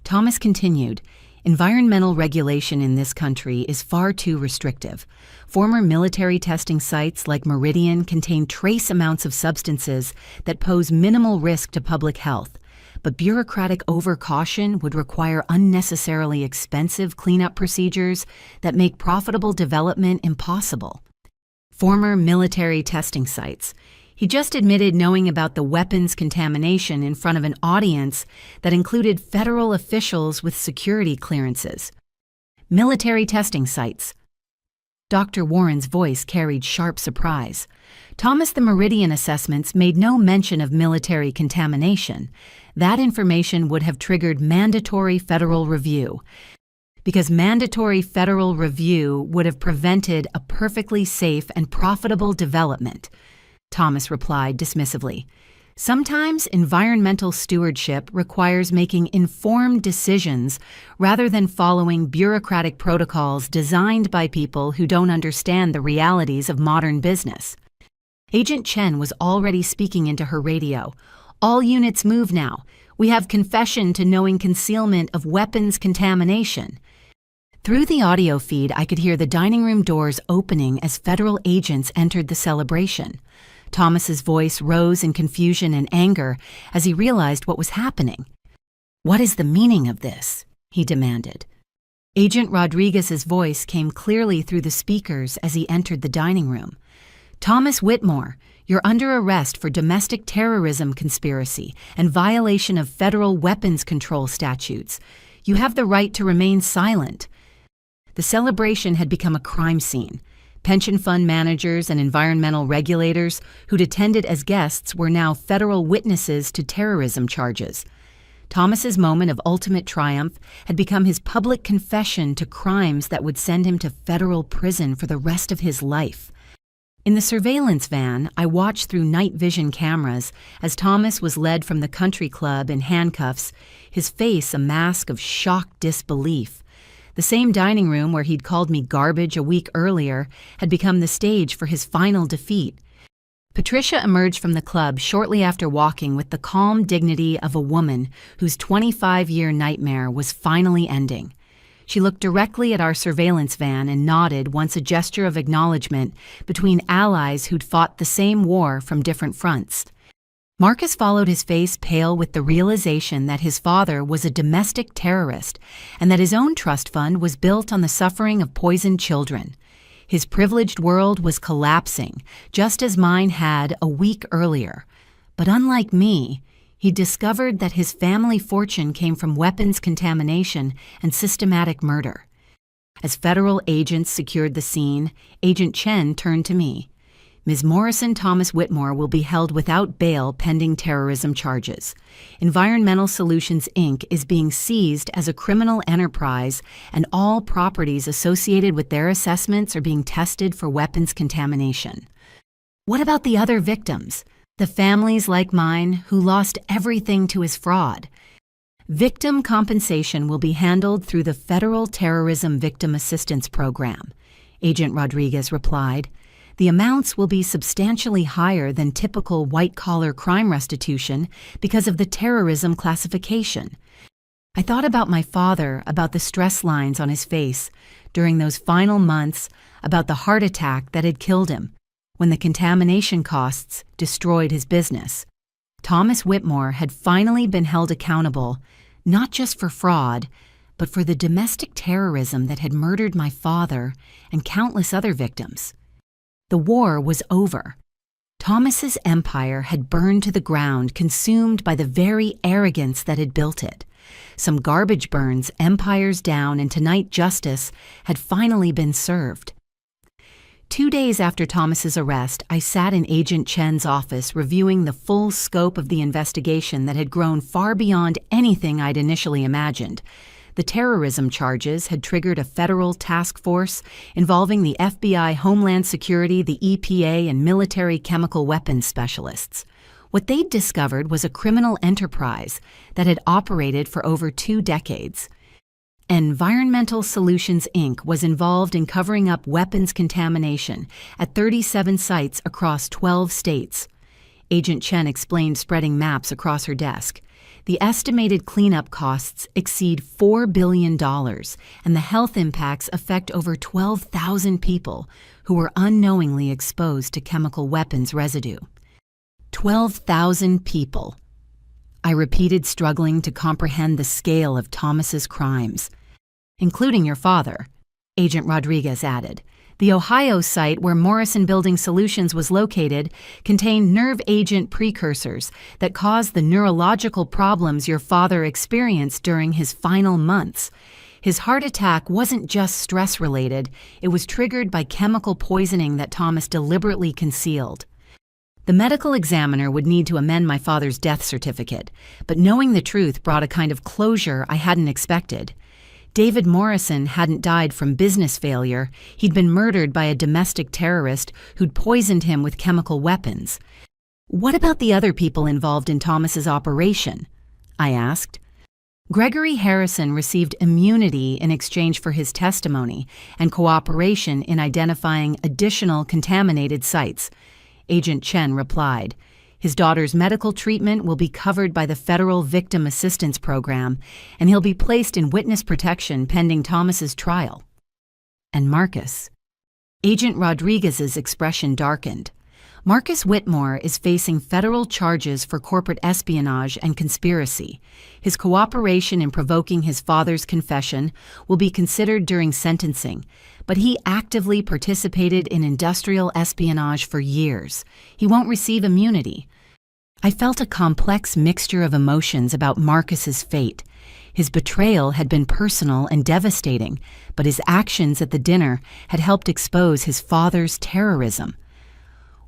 Thomas continued, environmental regulation in this country is far too restrictive. Former military testing sites like Meridian contain trace amounts of substances that pose minimal risk to public health, but bureaucratic overcaution would require unnecessarily expensive cleanup procedures that make profitable development impossible. Former military testing sites. He just admitted knowing about the weapons contamination in front of an audience that included federal officials with security clearances. Military testing sites. Dr. Warren's voice carried sharp surprise. Thomas, the Meridian assessments made no mention of military contamination. That information would have triggered mandatory federal review, because mandatory federal review would have prevented a perfectly safe and profitable development. Thomas replied dismissively. Sometimes environmental stewardship requires making informed decisions rather than following bureaucratic protocols designed by people who don't understand the realities of modern business. Agent Chen was already speaking into her radio. All units move now. We have confession to knowing concealment of weapons contamination. Through the audio feed, I could hear the dining room doors opening as federal agents entered the celebration. Thomas's voice rose in confusion and anger as he realized what was happening. "What is the meaning of this?" he demanded. Agent Rodriguez's voice came clearly through the speakers as he entered the dining room. "Thomas Whitmore, you're under arrest for domestic terrorism conspiracy and violation of federal weapons control statutes. You have the right to remain silent." The celebration had become a crime scene. Pension fund managers and environmental regulators who'd attended as guests were now federal witnesses to terrorism charges. Thomas's moment of ultimate triumph had become his public confession to crimes that would send him to federal prison for the rest of his life. In the surveillance van, I watched through night vision cameras as Thomas was led from the country club in handcuffs, his face a mask of shocked disbelief. The same dining room where he'd called me garbage a week earlier had become the stage for his final defeat. Patricia emerged from the club shortly after walking with the calm dignity of a woman whose 25-year nightmare was finally ending. She looked directly at our surveillance van and nodded once, a gesture of acknowledgement between allies who'd fought the same war from different fronts. Marcus followed, his face pale with the realization that his father was a domestic terrorist and that his own trust fund was built on the suffering of poisoned children. His privileged world was collapsing, just as mine had a week earlier. But unlike me, he discovered that his family fortune came from weapons contamination and systematic murder. As federal agents secured the scene, Agent Chen turned to me. "Ms. Morrison Thomas Whitmore will be held without bail pending terrorism charges. Environmental Solutions, Inc. is being seized as a criminal enterprise, and all properties associated with their assessments are being tested for weapons contamination." What about the other victims? The families like mine who lost everything to his fraud? "Victim compensation will be handled through the Federal Terrorism Victim Assistance Program," Agent Rodriguez replied. "The amounts will be substantially higher than typical white-collar crime restitution because of the terrorism classification." I thought about my father, about the stress lines on his face during those final months, about the heart attack that had killed him, when the contamination costs destroyed his business. Thomas Whitmore had finally been held accountable, not just for fraud, but for the domestic terrorism that had murdered my father and countless other victims. The war was over. Thomas's empire had burned to the ground, consumed by the very arrogance that had built it. Some garbage burns, empires down, and tonight justice had finally been served. 2 days after Thomas's arrest, I sat in Agent Chen's office reviewing the full scope of the investigation that had grown far beyond anything I'd initially imagined. The terrorism charges had triggered a federal task force involving the FBI, Homeland Security, the EPA, and military chemical weapons specialists. What they'd discovered was a criminal enterprise that had operated for over 2 decades. Environmental Solutions, Inc. was involved in covering up weapons contamination at 37 sites across 12 states. Agent Chen explained, spreading maps across her desk. The estimated cleanup costs exceed $4 billion, and the health impacts affect over 12,000 people who were unknowingly exposed to chemical weapons residue. 12,000 people. I repeated, struggling to comprehend the scale of Thomas's crimes. "Including your father," Agent Rodriguez added. The Ohio site where Morrison Building Solutions was located contained nerve agent precursors that caused the neurological problems your father experienced during his final months. His heart attack wasn't just stress-related, it was triggered by chemical poisoning that Thomas deliberately concealed. The medical examiner would need to amend my father's death certificate, but knowing the truth brought a kind of closure I hadn't expected. David Morrison hadn't died from business failure, he'd been murdered by a domestic terrorist who'd poisoned him with chemical weapons. What about the other people involved in Thomas's operation? I asked. Gregory Harrison received immunity in exchange for his testimony and cooperation in identifying additional contaminated sites. Agent Chen replied. His daughter's medical treatment will be covered by the Federal Victim Assistance Program, and he'll be placed in witness protection pending Thomas's trial. And Marcus? Agent Rodriguez's expression darkened. Marcus Whitmore is facing federal charges for corporate espionage and conspiracy. His cooperation in provoking his father's confession will be considered during sentencing, but he actively participated in industrial espionage for years. He won't receive immunity. I felt a complex mixture of emotions about Marcus's fate. His betrayal had been personal and devastating, but his actions at the dinner had helped expose his father's terrorism.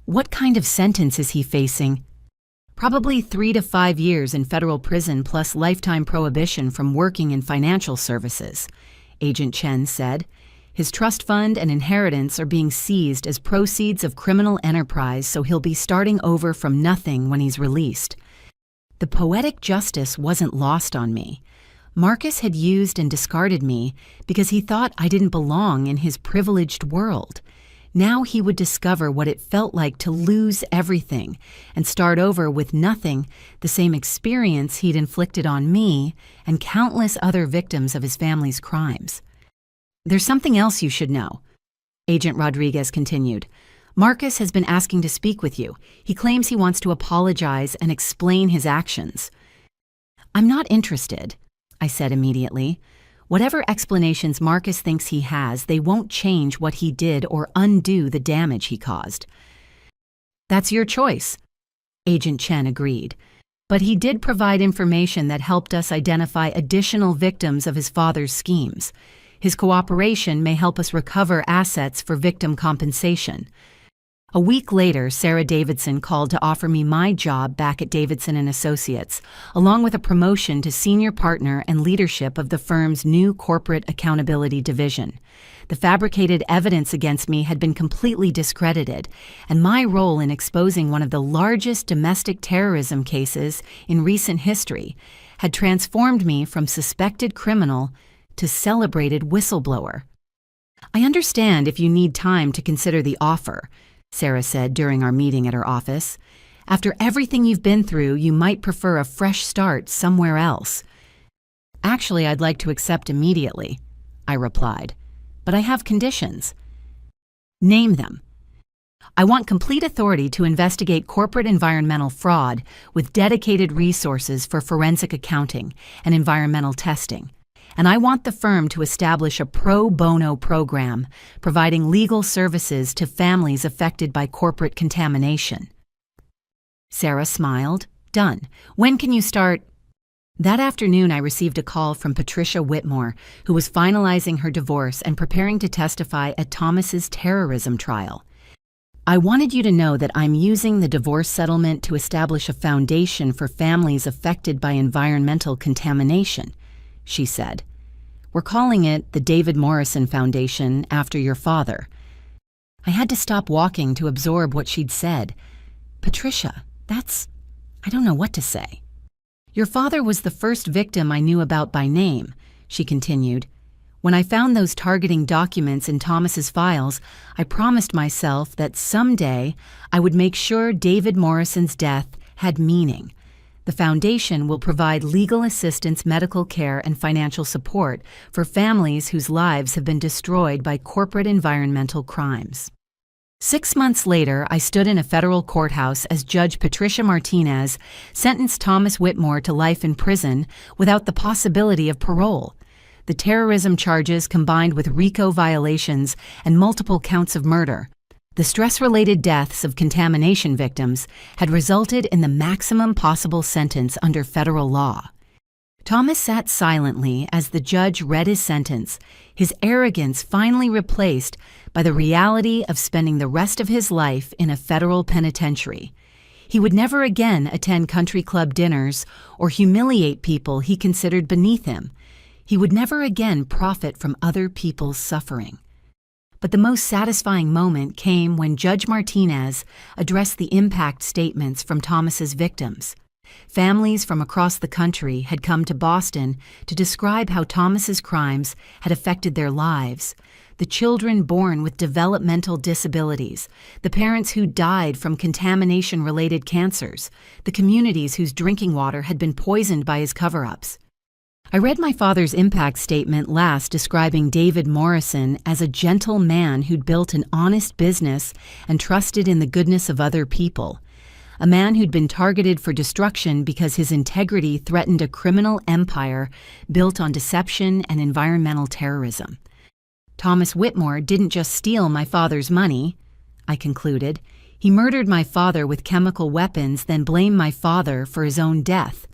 What kind of sentence is he facing? Probably 3 to 5 years in federal prison plus lifetime prohibition from working in financial services, Agent Chen said. His trust fund and inheritance are being seized as proceeds of criminal enterprise, so he'll be starting over from nothing when he's released. The poetic justice wasn't lost on me. Marcus had used and discarded me because he thought I didn't belong in his privileged world. Now he would discover what it felt like to lose everything and start over with nothing, the same experience he'd inflicted on me and countless other victims of his family's crimes. There's something else you should know, Agent Rodriguez continued. Marcus has been asking to speak with you. He claims he wants to apologize and explain his actions. I'm not interested, I said immediately. Whatever explanations Marcus thinks he has, they won't change what he did or undo the damage he caused. That's your choice, Agent Chen agreed. But he did provide information that helped us identify additional victims of his father's schemes. His cooperation may help us recover assets for victim compensation. A week later, Sarah Davidson called to offer me my job back at Davidson & Associates, along with a promotion to senior partner and leadership of the firm's new corporate accountability division. The fabricated evidence against me had been completely discredited, and my role in exposing one of the largest domestic terrorism cases in recent history had transformed me from suspected criminal to celebrated whistleblower. I understand if you need time to consider the offer, Sarah said during our meeting at her office. After everything you've been through, you might prefer a fresh start somewhere else. Actually, I'd like to accept immediately, I replied, but I have conditions. Name them. I want complete authority to investigate corporate environmental fraud with dedicated resources for forensic accounting and environmental testing. And I want the firm to establish a pro bono program providing legal services to families affected by corporate contamination. Sarah smiled. Done. When can you start? That afternoon, I received a call from Patricia Whitmore, who was finalizing her divorce and preparing to testify at Thomas's terrorism trial. I wanted you to know that I'm using the divorce settlement to establish a foundation for families affected by environmental contamination, she said. We're calling it the David Morrison Foundation after your father. I had to stop walking to absorb what she'd said. Patricia, I don't know what to say. Your father was the first victim I knew about by name, she continued. When I found those targeting documents in Thomas's files, I promised myself that someday I would make sure David Morrison's death had meaning. The foundation will provide legal assistance, medical care, and financial support for families whose lives have been destroyed by corporate environmental crimes. 6 months later, I stood in a federal courthouse as Judge Patricia Martinez sentenced Thomas Whitmore to life in prison without the possibility of parole. the terrorism charges combined with RICO violations and multiple counts of murder. The stress-related deaths of contamination victims had resulted in the maximum possible sentence under federal law. Thomas sat silently as the judge read his sentence, his arrogance finally replaced by the reality of spending the rest of his life in a federal penitentiary. He would never again attend country club dinners or humiliate people he considered beneath him. He would never again profit from other people's suffering. But the most satisfying moment came when Judge Martinez addressed the impact statements from Thomas's victims. Families from across the country had come to Boston to describe how Thomas's crimes had affected their lives. The children born with developmental disabilities, the parents who died from contamination-related cancers, the communities whose drinking water had been poisoned by his cover-ups. I read my father's impact statement last describing David Morrison as a gentle man who'd built an honest business and trusted in the goodness of other people. A man who'd been targeted for destruction because his integrity threatened a criminal empire built on deception and environmental terrorism. Thomas Whitmore didn't just steal my father's money, I concluded. He murdered my father with chemical weapons, then blamed my father for his own death.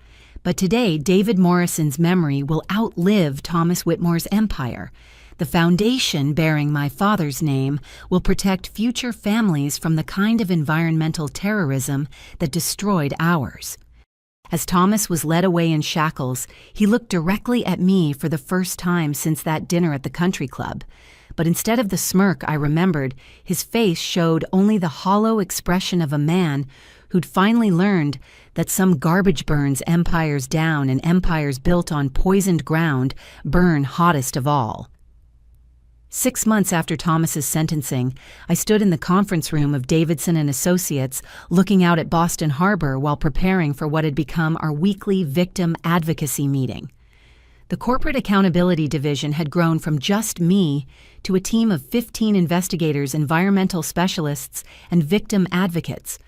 But today, David Morrison's memory will outlive Thomas Whitmore's empire. The foundation bearing my father's name will protect future families from the kind of environmental terrorism that destroyed ours. As Thomas was led away in shackles, he looked directly at me for the first time since that dinner at the country club. But instead of the smirk I remembered, his face showed only the hollow expression of a man who'd finally learned that some garbage burns empires down and empires built on poisoned ground burn hottest of all. 6 months after Thomas's sentencing, I stood in the conference room of Davidson and Associates looking out at Boston Harbor while preparing for what had become our weekly victim advocacy meeting. The Corporate Accountability Division had grown from just me to a team of 15 investigators, environmental specialists, and victim advocates.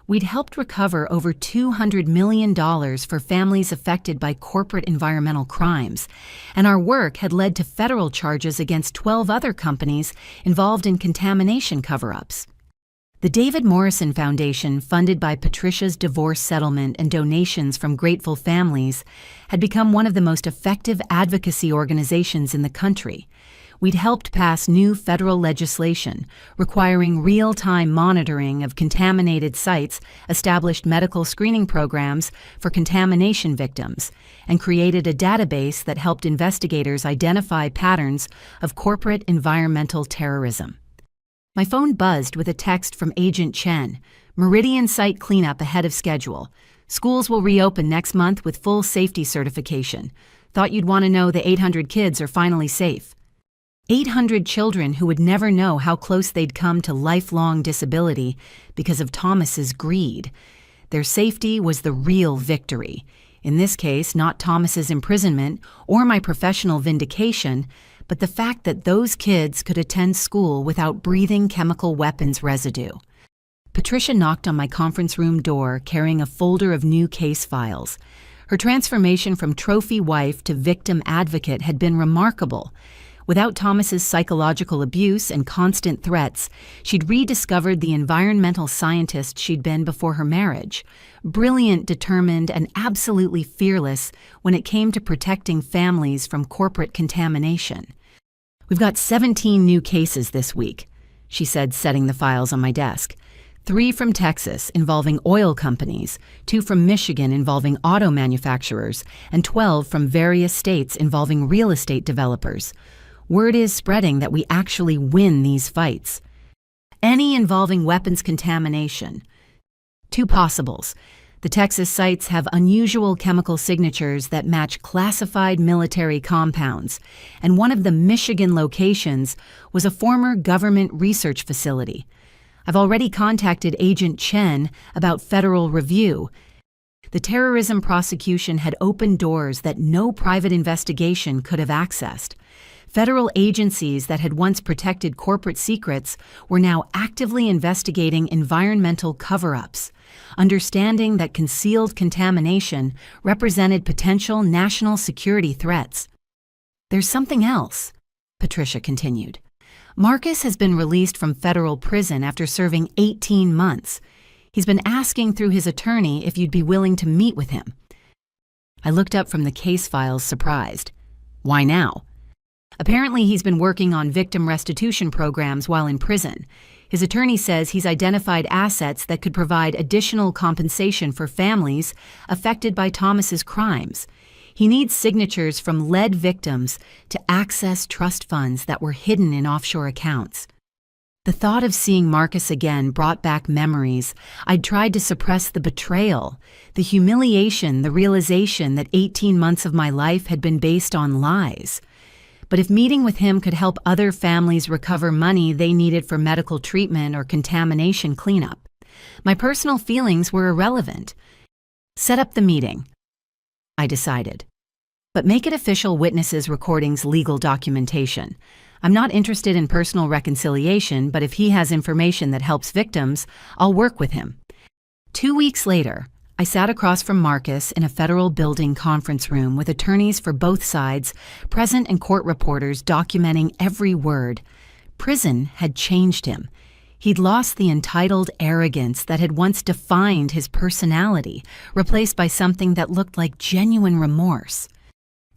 We'd helped recover over $200 million for families affected by corporate environmental crimes, and our work had led to federal charges against 12 other companies involved in contamination cover-ups. The David Morrison Foundation, funded by Patricia's divorce settlement and donations from grateful families, had become one of the most effective advocacy organizations in the country. We'd helped pass new federal legislation requiring real-time monitoring of contaminated sites, established medical screening programs for contamination victims, and created a database that helped investigators identify patterns of corporate environmental terrorism. My phone buzzed with a text from Agent Chen. Meridian site cleanup ahead of schedule. Schools will reopen next month with full safety certification. Thought you'd want to know the 800 kids are finally safe. 800 children who would never know how close they'd come to lifelong disability because of Thomas's greed. Their safety was the real victory. In this case, not Thomas's imprisonment or my professional vindication, but the fact that those kids could attend school without breathing chemical weapons residue. Patricia knocked on my conference room door carrying a folder of new case files. Her transformation from trophy wife to victim advocate had been remarkable. Without Thomas's psychological abuse and constant threats, she'd rediscovered the environmental scientist she'd been before her marriage. Brilliant, determined, and absolutely fearless when it came to protecting families from corporate contamination. We've got 17 new cases this week, she said, setting the files on my desk. 3 from Texas involving oil companies, 2 from Michigan involving auto manufacturers, and 12 from various states involving real estate developers. Word is spreading that we actually win these fights. Any involving weapons contamination. 2 possibles. The Texas sites have unusual chemical signatures that match classified military compounds, and one of the Michigan locations was a former government research facility. I've already contacted Agent Chen about federal review. The terrorism prosecution had opened doors that no private investigation could have accessed. Federal agencies that had once protected corporate secrets were now actively investigating environmental cover-ups, understanding that concealed contamination represented potential national security threats. There's something else, Patricia continued. Marcus has been released from federal prison after serving 18 months. He's been asking through his attorney if you'd be willing to meet with him. I looked up from the case files, surprised. Why now? Apparently, he's been working on victim restitution programs while in prison. His attorney says he's identified assets that could provide additional compensation for families affected by Thomas's crimes. He needs signatures from lead victims to access trust funds that were hidden in offshore accounts. The thought of seeing Marcus again brought back memories. I'd tried to suppress the betrayal, the humiliation, the realization that 18 months of my life had been based on lies. But if meeting with him could help other families recover money they needed for medical treatment or contamination cleanup, my personal feelings were irrelevant. Set up the meeting, I decided. But make it official witnesses' recordings, legal documentation. I'm not interested in personal reconciliation, but if he has information that helps victims, I'll work with him. 2 weeks later, I sat across from Marcus in a federal building conference room with attorneys for both sides, present and court reporters documenting every word. Prison had changed him. He'd lost the entitled arrogance that had once defined his personality, replaced by something that looked like genuine remorse.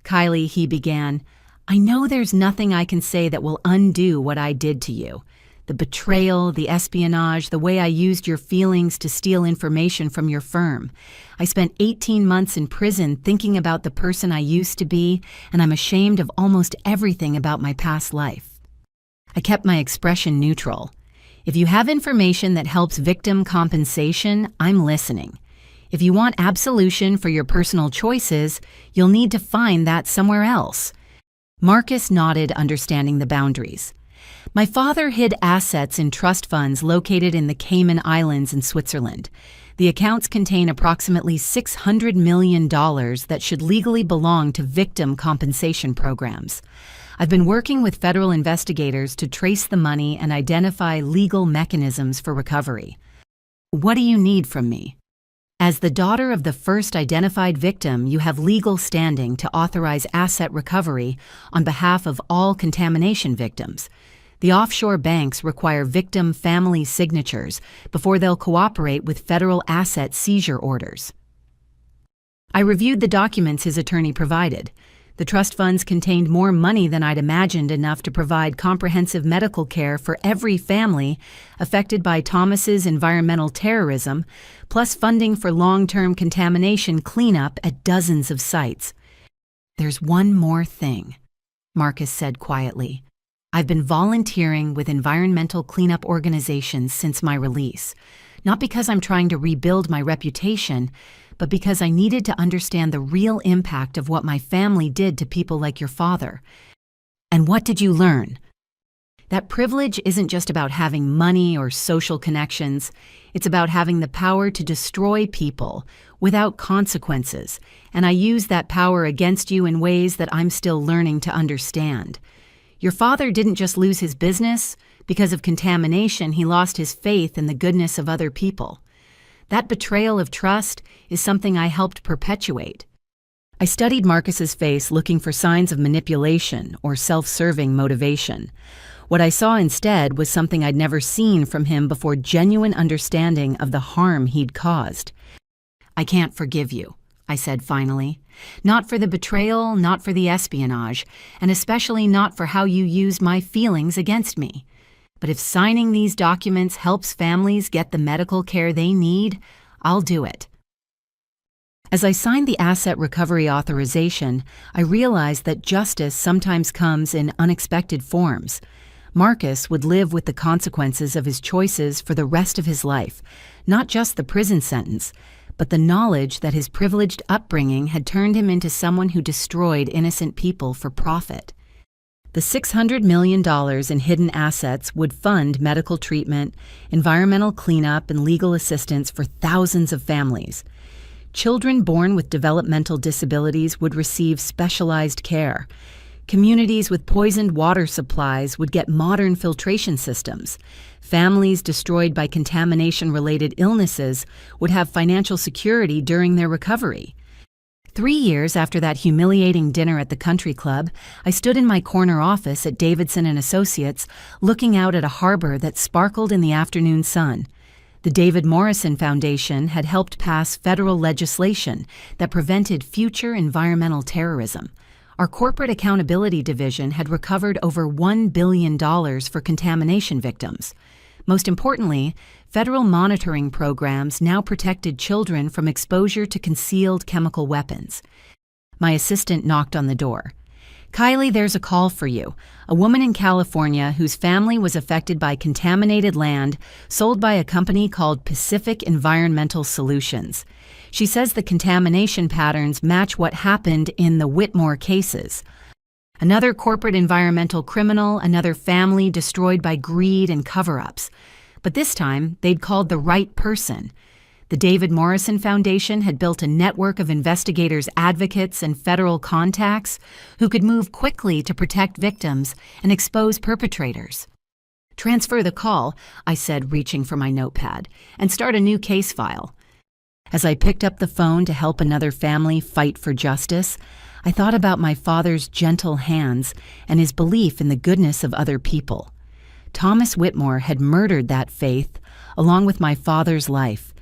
Kylie, he began, I know there's nothing I can say that will undo what I did to you. The betrayal, the espionage, the way I used your feelings to steal information from your firm. I spent 18 months in prison thinking about the person I used to be, and I'm ashamed of almost everything about my past life. I kept my expression neutral. If you have information that helps victim compensation, I'm listening. If you want absolution for your personal choices, you'll need to find that somewhere else. Marcus nodded, understanding the boundaries. My father hid assets in trust funds located in the Cayman Islands in Switzerland. The accounts contain approximately $600 million that should legally belong to victim compensation programs. I've been working with federal investigators to trace the money and identify legal mechanisms for recovery. What do you need from me? As the daughter of the first identified victim, you have legal standing to authorize asset recovery on behalf of all contamination victims. The offshore banks require victim family signatures before they'll cooperate with federal asset seizure orders. I reviewed the documents his attorney provided. The trust funds contained more money than I'd imagined, enough to provide comprehensive medical care for every family affected by Thomas's environmental terrorism, plus funding for long-term contamination cleanup at dozens of sites. There's one more thing, Marcus said quietly. I've been volunteering with environmental cleanup organizations since my release, not because I'm trying to rebuild my reputation, but because I needed to understand the real impact of what my family did to people like your father. And what did you learn? That privilege isn't just about having money or social connections. It's about having the power to destroy people without consequences, and I use that power against you in ways that I'm still learning to understand. Your father didn't just lose his business. Because of contamination, he lost his faith in the goodness of other people. That betrayal of trust is something I helped perpetuate. I studied Marcus's face, looking for signs of manipulation or self-serving motivation. What I saw instead was something I'd never seen from him before: genuine understanding of the harm he'd caused. I can't forgive you, I said finally. Not for the betrayal, not for the espionage, and especially not for how you used my feelings against me. But if signing these documents helps families get the medical care they need, I'll do it. As I signed the asset recovery authorization, I realized that justice sometimes comes in unexpected forms. Marcus would live with the consequences of his choices for the rest of his life, not just the prison sentence, but the knowledge that his privileged upbringing had turned him into someone who destroyed innocent people for profit. The $600 million in hidden assets would fund medical treatment, environmental cleanup, and legal assistance for thousands of families. Children born with developmental disabilities would receive specialized care. Communities with poisoned water supplies would get modern filtration systems. Families destroyed by contamination-related illnesses would have financial security during their recovery. 3 years after that humiliating dinner at the country club, I stood in my corner office at Davidson and Associates, looking out at a harbor that sparkled in the afternoon sun. The David Morrison Foundation had helped pass federal legislation that prevented future environmental terrorism. Our corporate accountability division had recovered over $1 billion for contamination victims. Most importantly, federal monitoring programs now protected children from exposure to concealed chemical weapons. My assistant knocked on the door. "Kylie, there's a call for you. A woman in California whose family was affected by contaminated land sold by a company called Pacific Environmental Solutions. She says the contamination patterns match what happened in the Whitmore cases. Another corporate environmental criminal, another family destroyed by greed and cover-ups. But this time, they'd called the right person. The David Morrison Foundation had built a network of investigators, advocates, and federal contacts who could move quickly to protect victims and expose perpetrators. "Transfer the call," I said, reaching for my notepad, "and start a new case file." As I picked up the phone to help another family fight for justice, I thought about my father's gentle hands and his belief in the goodness of other people. Thomas Whitmore had murdered that faith along with my father's life,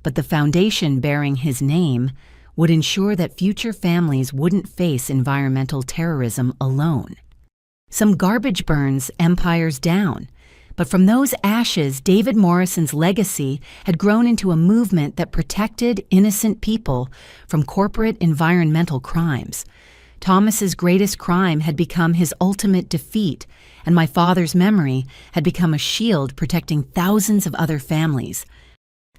but the foundation bearing his name would ensure that future families wouldn't face environmental terrorism alone. Some garbage burns empires down, but from those ashes, David Morrison's legacy had grown into a movement that protected innocent people from corporate environmental crimes. Thomas's greatest crime had become his ultimate defeat, and my father's memory had become a shield protecting thousands of other families.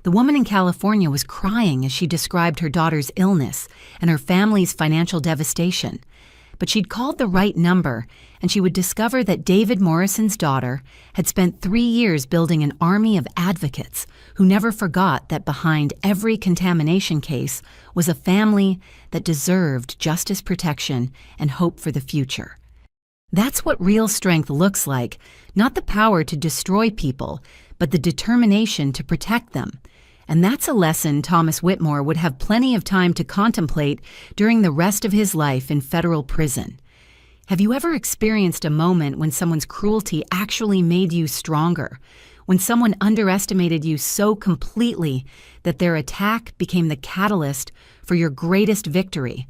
The woman in California was crying as she described her daughter's illness and her family's financial devastation. But she'd called the right number, and she would discover that David Morrison's daughter had spent 3 years building an army of advocates who never forgot that behind every contamination case was a family that deserved justice, protection, and hope for the future. That's what real strength looks like, not the power to destroy people, but the determination to protect them. And that's a lesson Thomas Whitmore would have plenty of time to contemplate during the rest of his life in federal prison. Have you ever experienced a moment when someone's cruelty actually made you stronger? When someone underestimated you so completely that their attack became the catalyst for your greatest victory?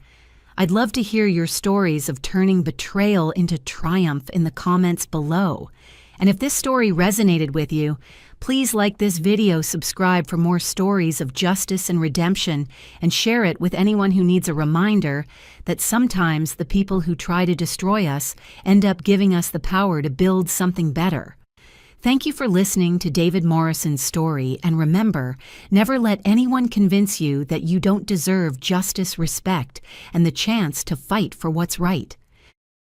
I'd love to hear your stories of turning betrayal into triumph in the comments below. And if this story resonated with you, please like this video, subscribe for more stories of justice and redemption, and share it with anyone who needs a reminder that sometimes the people who try to destroy us end up giving us the power to build something better. Thank you for listening to David Morrison's story, and remember, never let anyone convince you that you don't deserve justice, respect, and the chance to fight for what's right.